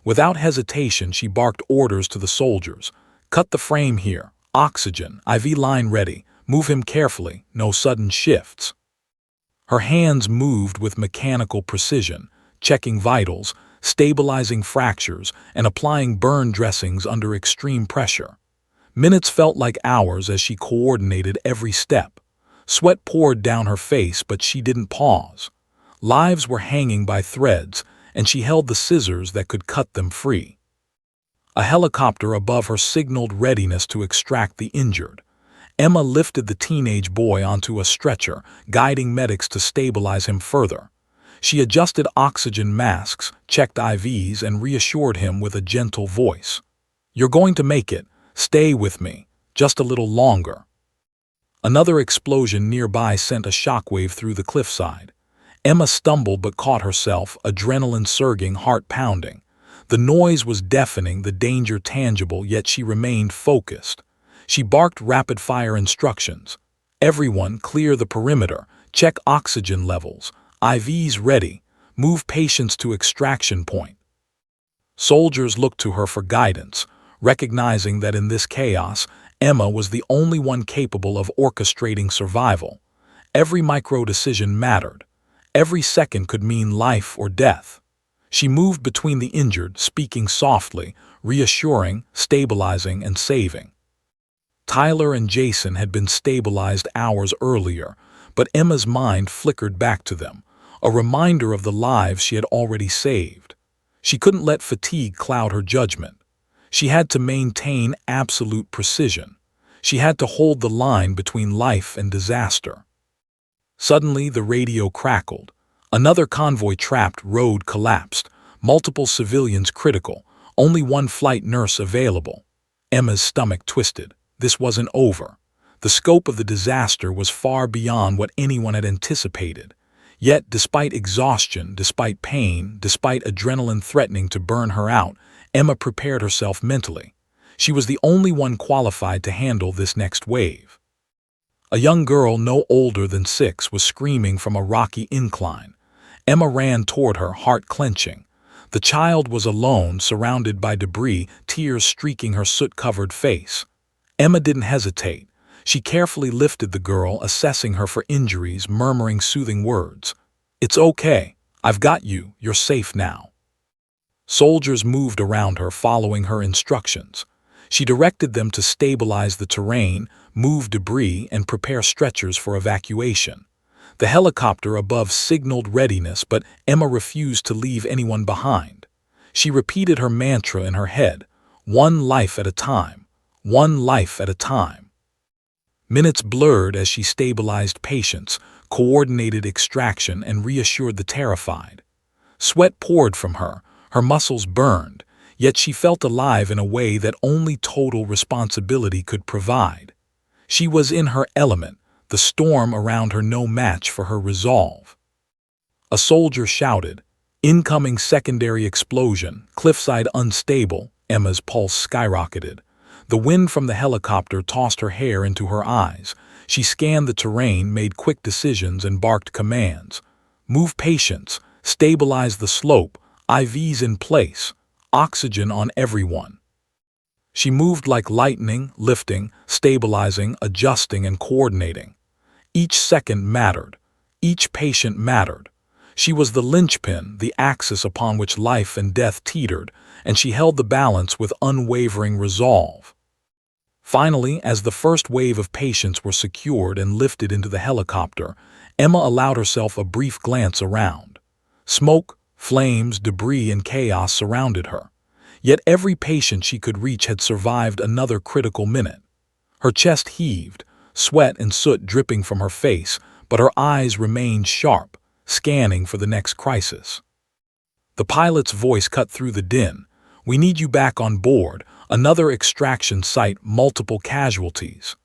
Without hesitation, she barked orders to the soldiers. Cut the frame here. Oxygen. IV line ready. Move him carefully. No sudden shifts. Her hands moved with mechanical precision, checking vitals, stabilizing fractures, and applying burn dressings under extreme pressure. Minutes felt like hours as she coordinated every step. Sweat poured down her face, but she didn't pause. Lives were hanging by threads, and she held the scissors that could cut them free. A helicopter above her signaled readiness to extract the injured. Emma lifted the teenage boy onto a stretcher, guiding medics to stabilize him further. She adjusted oxygen masks, checked IVs, and reassured him with a gentle voice. "You're going to make it. Stay with me. Just a little longer." Another explosion nearby sent a shockwave through the cliffside. Emma stumbled but caught herself, adrenaline surging, heart pounding. The noise was deafening, the danger tangible, yet she remained focused. She barked rapid-fire instructions. "Everyone, clear the perimeter. Check oxygen levels. IVs ready. Move patients to extraction point." Soldiers looked to her for guidance, recognizing that in this chaos, Emma was the only one capable of orchestrating survival. Every micro-decision mattered. Every second could mean life or death. She moved between the injured, speaking softly, reassuring, stabilizing, and saving. Tyler and Jason had been stabilized hours earlier, but Emma's mind flickered back to them, a reminder of the lives she had already saved. She couldn't let fatigue cloud her judgment. She had to maintain absolute precision. She had to hold the line between life and disaster. Suddenly, the radio crackled. Another convoy-trapped road collapsed, multiple civilians critical, only one flight nurse available. Emma's stomach twisted. This wasn't over. The scope of the disaster was far beyond what anyone had anticipated. Yet, despite exhaustion, despite pain, despite adrenaline threatening to burn her out, Emma prepared herself mentally. She was the only one qualified to handle this next wave. A young girl no older than 6 was screaming from a rocky incline. Emma ran toward her, heart clenching. The child was alone, surrounded by debris, tears streaking her soot-covered face. Emma didn't hesitate. She carefully lifted the girl, assessing her for injuries, murmuring soothing words. "It's okay. I've got you. You're safe now." Soldiers moved around her, following her instructions. She directed them to stabilize the terrain, move debris, and prepare stretchers for evacuation. The helicopter above signaled readiness, but Emma refused to leave anyone behind. She repeated her mantra in her head, "One life at a time. One life at a time." Minutes blurred as she stabilized patients, coordinated extraction, and reassured the terrified. Sweat poured from her, her muscles burned, yet she felt alive in a way that only total responsibility could provide. She was in her element, the storm around her no match for her resolve. A soldier shouted, "Incoming secondary explosion, cliffside unstable." Emma's pulse skyrocketed. The wind from the helicopter tossed her hair into her eyes. She scanned the terrain, made quick decisions, and barked commands. "Move patients, stabilize the slope, IVs in place, oxygen on everyone." She moved like lightning, lifting, stabilizing, adjusting, and coordinating. Each second mattered. Each patient mattered. She was the linchpin, the axis upon which life and death teetered, and she held the balance with unwavering resolve. Finally, as the first wave of patients were secured and lifted into the helicopter, Emma allowed herself a brief glance around. Smoke, flames, debris, and chaos surrounded her. Yet every patient she could reach had survived another critical minute. Her chest heaved, sweat and soot dripping from her face, but her eyes remained sharp, scanning for the next crisis. The pilot's voice cut through the din. "We need you back on board. Another extraction site, multiple casualties."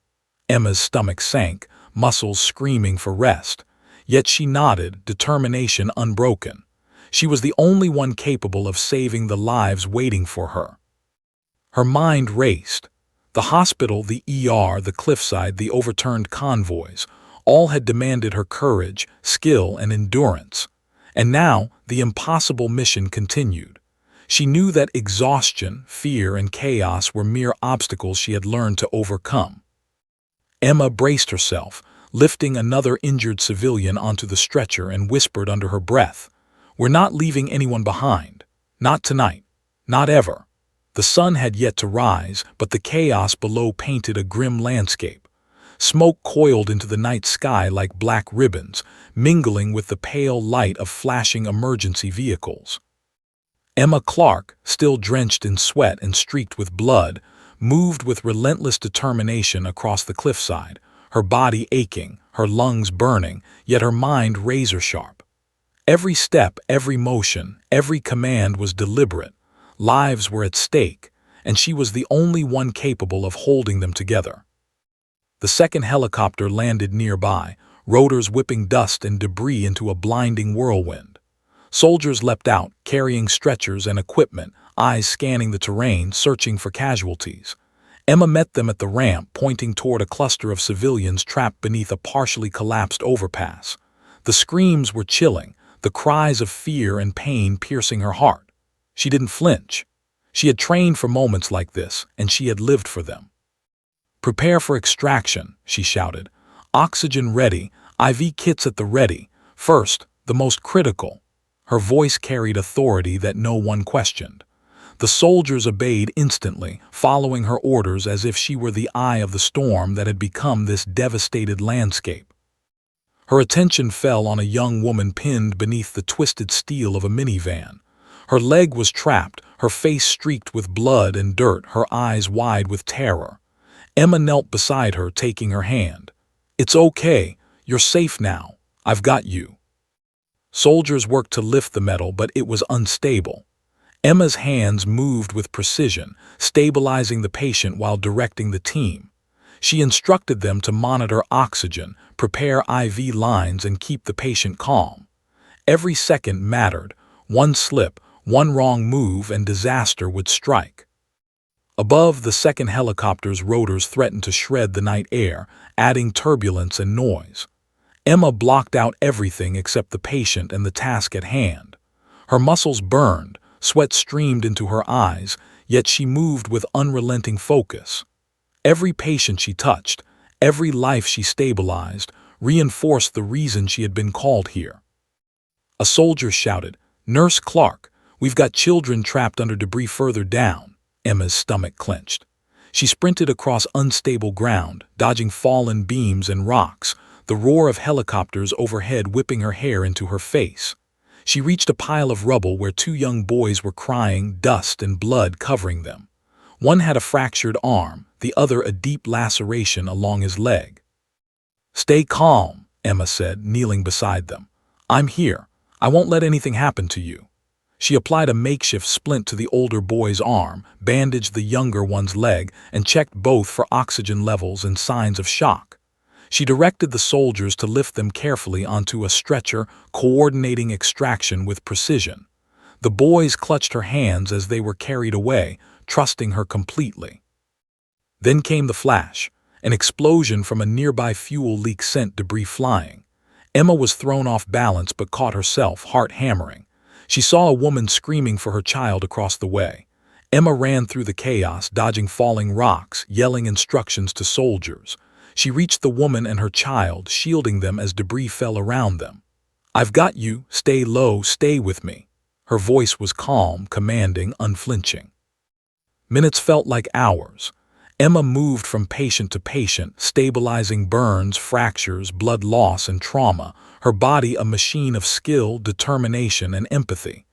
Emma's stomach sank, muscles screaming for rest. Yet she nodded, determination unbroken. She was the only one capable of saving the lives waiting for her. Her mind raced. The hospital, the ER, the cliffside, the overturned convoys, all had demanded her courage, skill, and endurance. And now, the impossible mission continued. She knew that exhaustion, fear, and chaos were mere obstacles she had learned to overcome. Emma braced herself, lifting another injured civilian onto the stretcher and whispered under her breath, "We're not leaving anyone behind. Not tonight. Not ever." The sun had yet to rise, but the chaos below painted a grim landscape. Smoke coiled into the night sky like black ribbons, mingling with the pale light of flashing emergency vehicles. Emma Clark, still drenched in sweat and streaked with blood, moved with relentless determination across the cliffside, her body aching, her lungs burning, yet her mind razor-sharp. Every step, every motion, every command was deliberate. Lives were at stake, and she was the only one capable of holding them together. The second helicopter landed nearby, rotors whipping dust and debris into a blinding whirlwind. Soldiers leapt out, carrying stretchers and equipment, eyes scanning the terrain, searching for casualties. Emma met them at the ramp, pointing toward a cluster of civilians trapped beneath a partially collapsed overpass. The screams were chilling, the cries of fear and pain piercing her heart. She didn't flinch. She had trained for moments like this, and she had lived for them. "Prepare for extraction," she shouted. "Oxygen ready, IV kits at the ready. First, the most critical." Her voice carried authority that no one questioned. The soldiers obeyed instantly, following her orders as if she were the eye of the storm that had become this devastated landscape. Her attention fell on a young woman pinned beneath the twisted steel of a minivan. Her leg was trapped, her face streaked with blood and dirt, her eyes wide with terror. Emma knelt beside her, taking her hand. "It's okay. You're safe now. I've got you." Soldiers worked to lift the metal, but it was unstable. Emma's hands moved with precision, stabilizing the patient while directing the team. She instructed them to monitor oxygen, prepare IV lines, and keep the patient calm. Every second mattered. One slip, one wrong move, and disaster would strike. Above, the second helicopter's rotors threatened to shred the night air, adding turbulence and noise. Emma blocked out everything except the patient and the task at hand. Her muscles burned, sweat streamed into her eyes, yet she moved with unrelenting focus. Every patient she touched, every life she stabilized, reinforced the reason she had been called here. A soldier shouted, "Nurse Clark, we've got children trapped under debris further down." Emma's stomach clenched. She sprinted across unstable ground, dodging fallen beams and rocks, the roar of helicopters overhead whipping her hair into her face. She reached a pile of rubble where two young boys were crying, dust and blood covering them. One had a fractured arm, the other a deep laceration along his leg. "Stay calm," Emma said, kneeling beside them. "I'm here. I won't let anything happen to you." She applied a makeshift splint to the older boy's arm, bandaged the younger one's leg, and checked both for oxygen levels and signs of shock. She directed the soldiers to lift them carefully onto a stretcher, coordinating extraction with precision. The boys clutched her hands as they were carried away, trusting her completely. Then came the flash. An explosion from a nearby fuel leak sent debris flying. Emma was thrown off balance but caught herself, heart hammering. She saw a woman screaming for her child across the way. Emma ran through the chaos, dodging falling rocks, yelling instructions to soldiers. She reached the woman and her child, shielding them as debris fell around them. "I've got you. Stay low. Stay with me." Her voice was calm, commanding, unflinching. Minutes felt like hours. Emma moved from patient to patient, stabilizing burns, fractures, blood loss, and trauma, her body a machine of skill, determination, and empathy.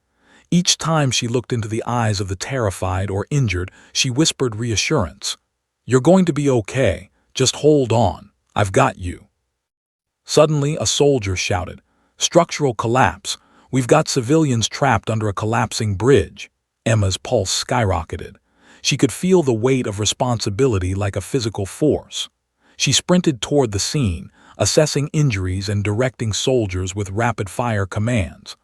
Each time she looked into the eyes of the terrified or injured, she whispered reassurance. "You're going to be okay. Just hold on. I've got you." Suddenly, a soldier shouted, "Structural collapse. We've got civilians trapped under a collapsing bridge." Emma's pulse skyrocketed. She could feel the weight of responsibility like a physical force. She sprinted toward the scene, assessing injuries and directing soldiers with rapid-fire commands.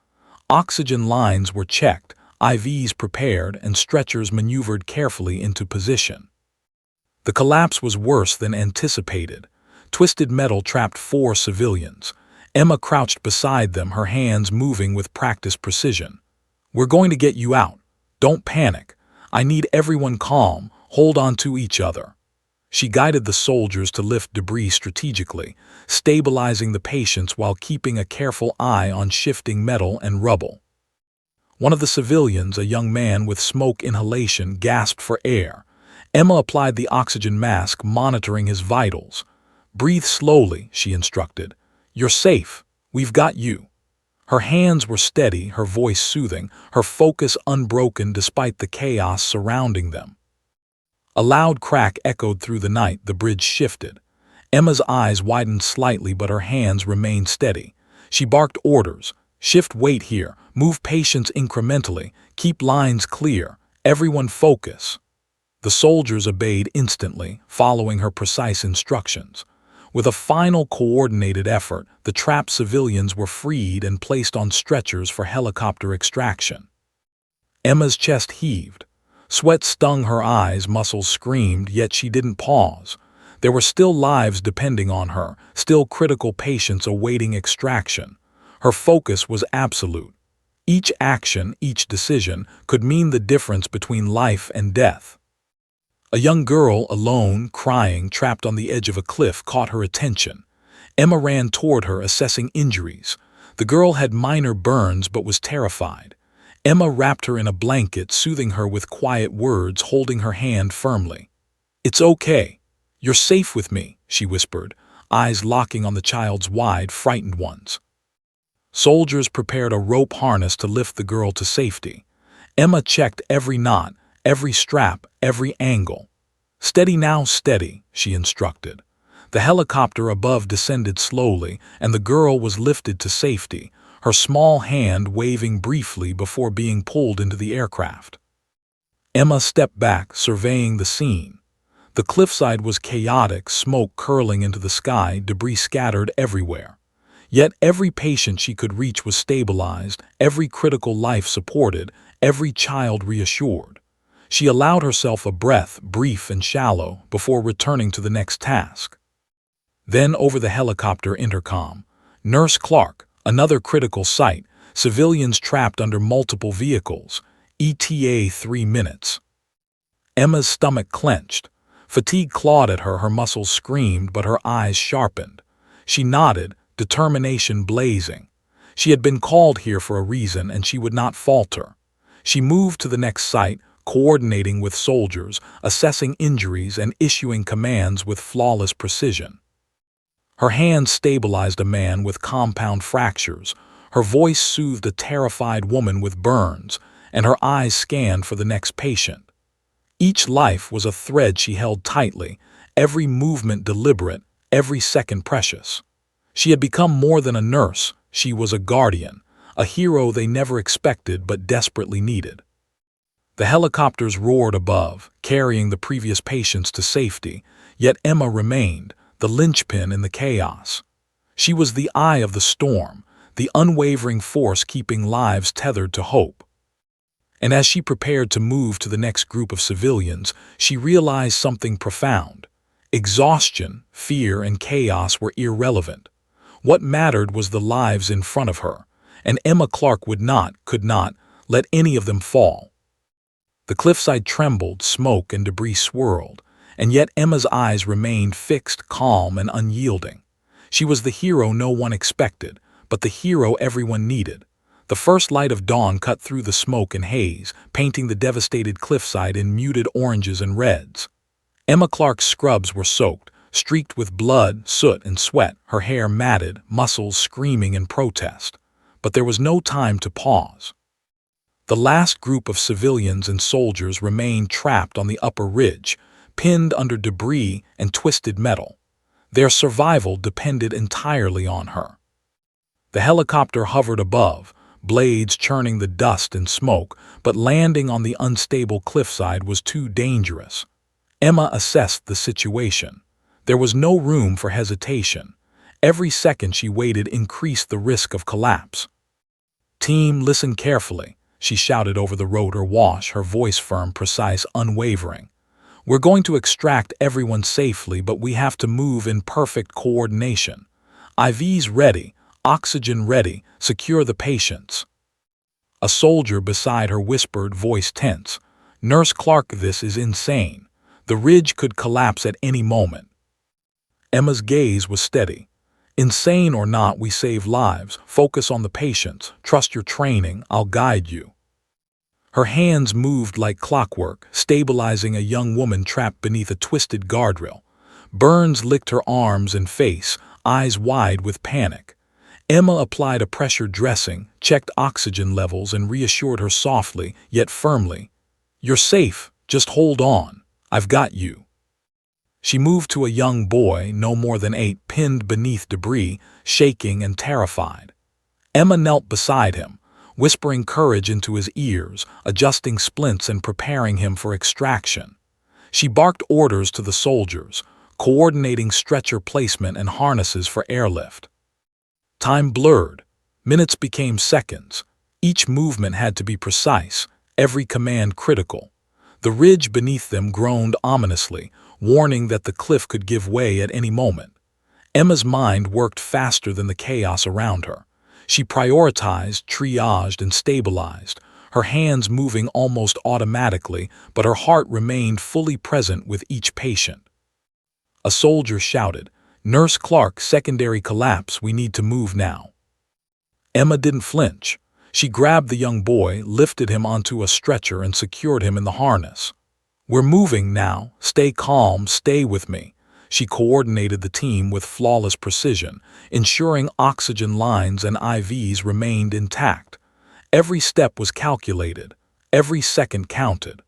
Oxygen lines were checked, IVs prepared, and stretchers maneuvered carefully into position. The collapse was worse than anticipated. Twisted metal trapped 4 civilians. Emma crouched beside them, her hands moving with practiced precision. "We're going to get you out. Don't panic. I need everyone calm. Hold on to each other." She guided the soldiers to lift debris strategically, stabilizing the patients while keeping a careful eye on shifting metal and rubble. One of the civilians, a young man with smoke inhalation, gasped for air. Emma applied the oxygen mask, monitoring his vitals. "Breathe slowly," she instructed. "You're safe. We've got you." Her hands were steady, her voice soothing, her focus unbroken despite the chaos surrounding them. A loud crack echoed through the night. The bridge shifted. Emma's eyes widened slightly, but her hands remained steady. She barked orders. "Shift weight here. Move patients incrementally. Keep lines clear. Everyone focus." The soldiers obeyed instantly, following her precise instructions. With a final coordinated effort, the trapped civilians were freed and placed on stretchers for helicopter extraction. Emma's chest heaved. Sweat stung her eyes, muscles screamed, yet she didn't pause. There were still lives depending on her, still critical patients awaiting extraction. Her focus was absolute. Each action, each decision, could mean the difference between life and death. A young girl, alone, crying, trapped on the edge of a cliff, caught her attention. Emma ran toward her, assessing injuries. The girl had minor burns but was terrified. Emma wrapped her in a blanket, soothing her with quiet words, holding her hand firmly. "It's okay. You're safe with me," she whispered, eyes locking on the child's wide, frightened ones. Soldiers prepared a rope harness to lift the girl to safety. Emma checked every knot, every strap, every angle. "Steady now, steady," she instructed. The helicopter above descended slowly, and the girl was lifted to safety, her small hand waving briefly before being pulled into the aircraft. Emma stepped back, surveying the scene. The cliffside was chaotic, smoke curling into the sky, debris scattered everywhere. Yet every patient she could reach was stabilized, every critical life supported, every child reassured. She allowed herself a breath, brief and shallow, before returning to the next task. Then over the helicopter intercom, "Nurse Clark, another critical site, civilians trapped under multiple vehicles, ETA 3 minutes." Emma's stomach clenched. Fatigue clawed at her, her muscles screamed, but her eyes sharpened. She nodded, determination blazing. She had been called here for a reason, and she would not falter. She moved to the next site, coordinating with soldiers, assessing injuries, and issuing commands with flawless precision. Her hands stabilized a man with compound fractures, her voice soothed a terrified woman with burns, and her eyes scanned for the next patient. Each life was a thread she held tightly, every movement deliberate, every second precious. She had become more than a nurse, she was a guardian, a hero they never expected but desperately needed. The helicopters roared above, carrying the previous patients to safety, yet Emma remained, the linchpin in the chaos. She was the eye of the storm, the unwavering force keeping lives tethered to hope. And as she prepared to move to the next group of civilians, she realized something profound. Exhaustion, fear, and chaos were irrelevant. What mattered was the lives in front of her, and Emma Clark could not, let any of them fall. The cliffside trembled, smoke and debris swirled, and yet Emma's eyes remained fixed, calm, and unyielding. She was the hero no one expected, but the hero everyone needed. The first light of dawn cut through the smoke and haze, painting the devastated cliffside in muted oranges and reds. Emma Clark's scrubs were soaked, streaked with blood, soot, and sweat, her hair matted, muscles screaming in protest. But there was no time to pause. The last group of civilians and soldiers remained trapped on the upper ridge, pinned under debris and twisted metal. Their survival depended entirely on her. The helicopter hovered above, blades churning the dust and smoke, but landing on the unstable cliffside was too dangerous. Emma assessed the situation. There was no room for hesitation. Every second she waited increased the risk of collapse. "Team, listen carefully," she shouted over the rotor wash, her voice firm, precise, unwavering. "We're going to extract everyone safely, but we have to move in perfect coordination. IVs ready, oxygen ready, secure the patients." A soldier beside her whispered, voice tense. "Nurse Clark, this is insane. The ridge could collapse at any moment." Emma's gaze was steady. "Insane or not, we save lives. Focus on the patients. Trust your training. I'll guide you." Her hands moved like clockwork, stabilizing a young woman trapped beneath a twisted guardrail. Burns licked her arms and face, eyes wide with panic. Emma applied a pressure dressing, checked oxygen levels, and reassured her softly, yet firmly. "You're safe. Just hold on. I've got you." She moved to a young boy, no more than 8, pinned beneath debris, shaking and terrified. Emma knelt beside him, whispering courage into his ears, adjusting splints and preparing him for extraction. She barked orders to the soldiers, coordinating stretcher placement and harnesses for airlift. Time blurred. Minutes became seconds. Each movement had to be precise, every command critical. The ridge beneath them groaned ominously, warning that the cliff could give way at any moment. Emma's mind worked faster than the chaos around her. She prioritized, triaged, and stabilized, her hands moving almost automatically, but her heart remained fully present with each patient. A soldier shouted, "Nurse Clark, secondary collapse, we need to move now." Emma didn't flinch. She grabbed the young boy, lifted him onto a stretcher, and secured him in the harness. "We're moving now. Stay calm, stay with me." She coordinated the team with flawless precision, ensuring oxygen lines and IVs remained intact. Every step was calculated. Every second counted.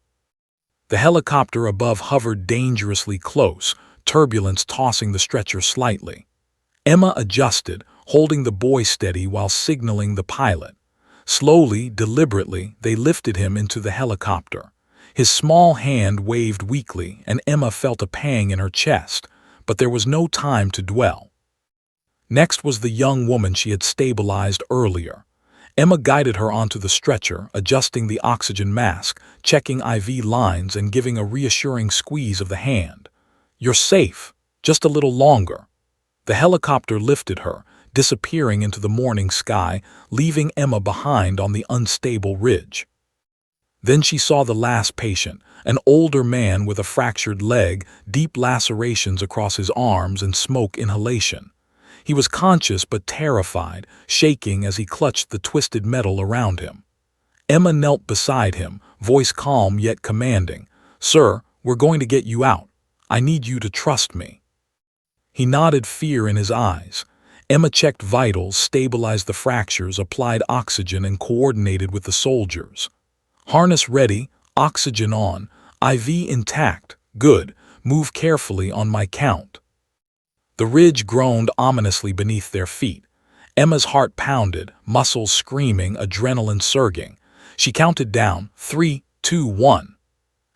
The helicopter above hovered dangerously close, turbulence tossing the stretcher slightly. Emma adjusted, holding the boy steady while signaling the pilot. Slowly, deliberately, they lifted him into the helicopter. His small hand waved weakly, and Emma felt a pang in her chest, but there was no time to dwell. Next was the young woman she had stabilized earlier. Emma guided her onto the stretcher, adjusting the oxygen mask, checking IV lines, and giving a reassuring squeeze of the hand. "You're safe. Just a little longer." The helicopter lifted her, disappearing into the morning sky, leaving Emma behind on the unstable ridge. Then she saw the last patient, an older man with a fractured leg, deep lacerations across his arms, and smoke inhalation. He was conscious but terrified, shaking as he clutched the twisted metal around him. Emma knelt beside him, voice calm yet commanding. "Sir, we're going to get you out. I need you to trust me." He nodded, fear in his eyes. Emma checked vitals, stabilized the fractures, applied oxygen, and coordinated with the soldiers. "Harness ready, oxygen on, IV intact. Good. Move carefully on my count." The ridge groaned ominously beneath their feet. Emma's heart pounded, muscles screaming, adrenaline surging. She counted down, 3, 2, 1.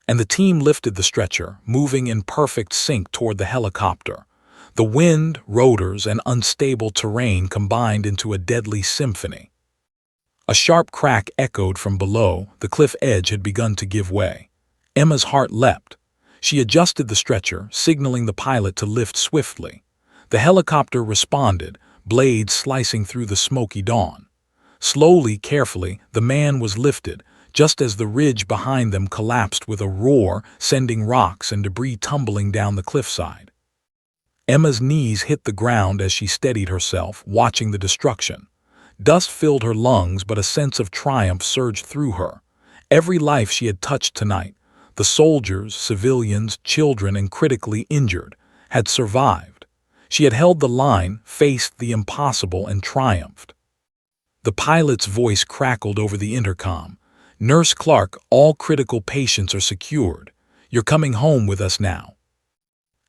And the team lifted the stretcher, moving in perfect sync toward the helicopter. The wind, rotors, and unstable terrain combined into a deadly symphony. A sharp crack echoed from below. The cliff edge had begun to give way. Emma's heart leapt. She adjusted the stretcher, signaling the pilot to lift swiftly. The helicopter responded, blades slicing through the smoky dawn. Slowly, carefully, the man was lifted, just as the ridge behind them collapsed with a roar, sending rocks and debris tumbling down the cliffside. Emma's knees hit the ground as she steadied herself, watching the destruction. Dust filled her lungs, but a sense of triumph surged through her. Every life she had touched tonight, the soldiers, civilians, children, and critically injured, had survived. She had held the line, faced the impossible, and triumphed. The pilot's voice crackled over the intercom. "Nurse Clark, all critical patients are secured. You're coming home with us now."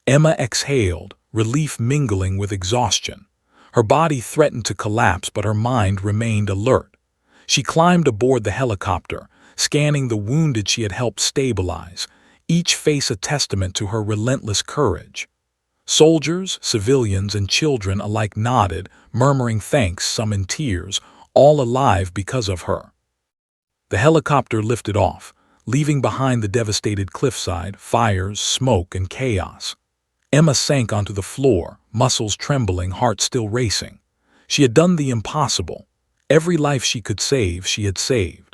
Emma exhaled, relief mingling with exhaustion. Her body threatened to collapse, but her mind remained alert. She climbed aboard the helicopter, scanning the wounded she had helped stabilize, each face a testament to her relentless courage. Soldiers, civilians, and children alike nodded, murmuring thanks, some in tears, all alive because of her. The helicopter lifted off, leaving behind the devastated cliffside, fires, smoke, and chaos. Emma sank onto the floor, muscles trembling, heart still racing. She had done the impossible. Every life she could save, she had saved.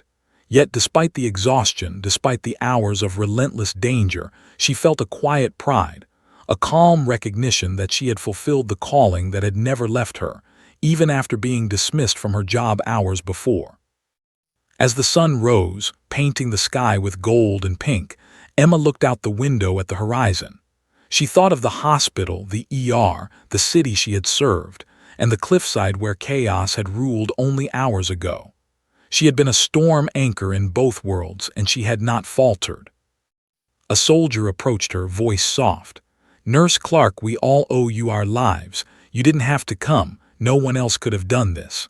Yet despite the exhaustion, despite the hours of relentless danger, she felt a quiet pride, a calm recognition that she had fulfilled the calling that had never left her, even after being dismissed from her job hours before. As the sun rose, painting the sky with gold and pink, Emma looked out the window at the horizon. She thought of the hospital, the ER, the city she had served, and the cliffside where chaos had ruled only hours ago. She had been a storm anchor in both worlds, and she had not faltered. A soldier approached her, voice soft. "Nurse Clark, we all owe you our lives. You didn't have to come. No one else could have done this."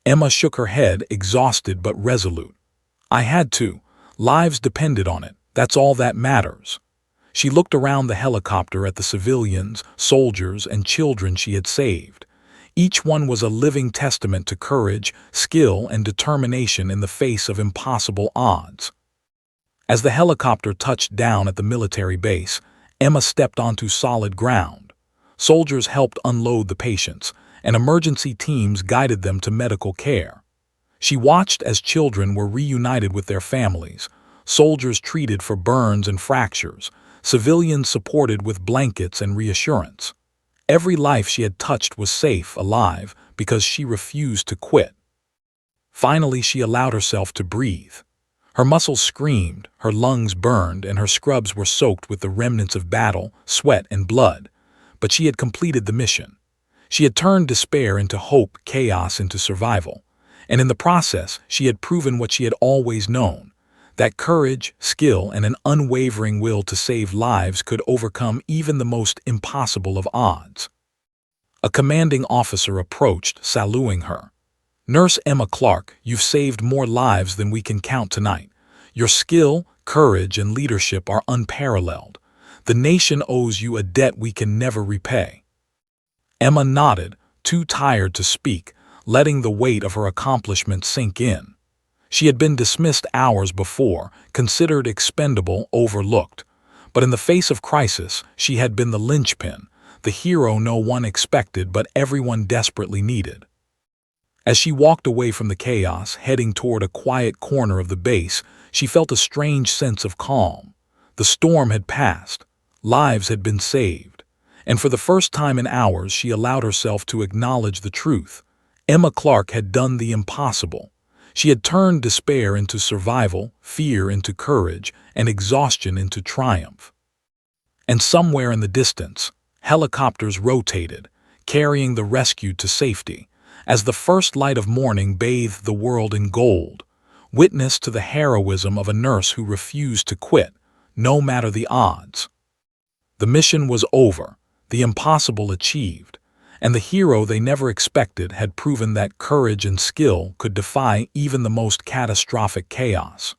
Emma shook her head, exhausted but resolute. "I had to. Lives depended on it. That's all that matters." She looked around the helicopter at the civilians, soldiers, and children she had saved. Each one was a living testament to courage, skill, and determination in the face of impossible odds. As the helicopter touched down at the military base, Emma stepped onto solid ground. Soldiers helped unload the patients, and emergency teams guided them to medical care. She watched as children were reunited with their families, soldiers treated for burns and fractures, civilians supported with blankets and reassurance. Every life she had touched was safe, alive, because she refused to quit. Finally, she allowed herself to breathe. Her muscles screamed, her lungs burned, and her scrubs were soaked with the remnants of battle, sweat, and blood. But she had completed the mission. She had turned despair into hope, chaos into survival. And in the process, she had proven what she had always known, that courage, skill, and an unwavering will to save lives could overcome even the most impossible of odds. A commanding officer approached, saluting her. "Nurse Emma Clark, you've saved more lives than we can count tonight. Your skill, courage, and leadership are unparalleled. The nation owes you a debt we can never repay." Emma nodded, too tired to speak, letting the weight of her accomplishment sink in. She had been dismissed hours before, considered expendable, overlooked. But in the face of crisis, she had been the linchpin, the hero no one expected but everyone desperately needed. As she walked away from the chaos, heading toward a quiet corner of the base, she felt a strange sense of calm. The storm had passed. Lives had been saved. And for the first time in hours, she allowed herself to acknowledge the truth. Emma Clark had done the impossible. She had turned despair into survival, fear into courage, and exhaustion into triumph. And somewhere in the distance, helicopters rotated, carrying the rescued to safety, as the first light of morning bathed the world in gold, witness to the heroism of a nurse who refused to quit, no matter the odds. The mission was over, the impossible achieved, and the hero they never expected had proven that courage and skill could defy even the most catastrophic chaos.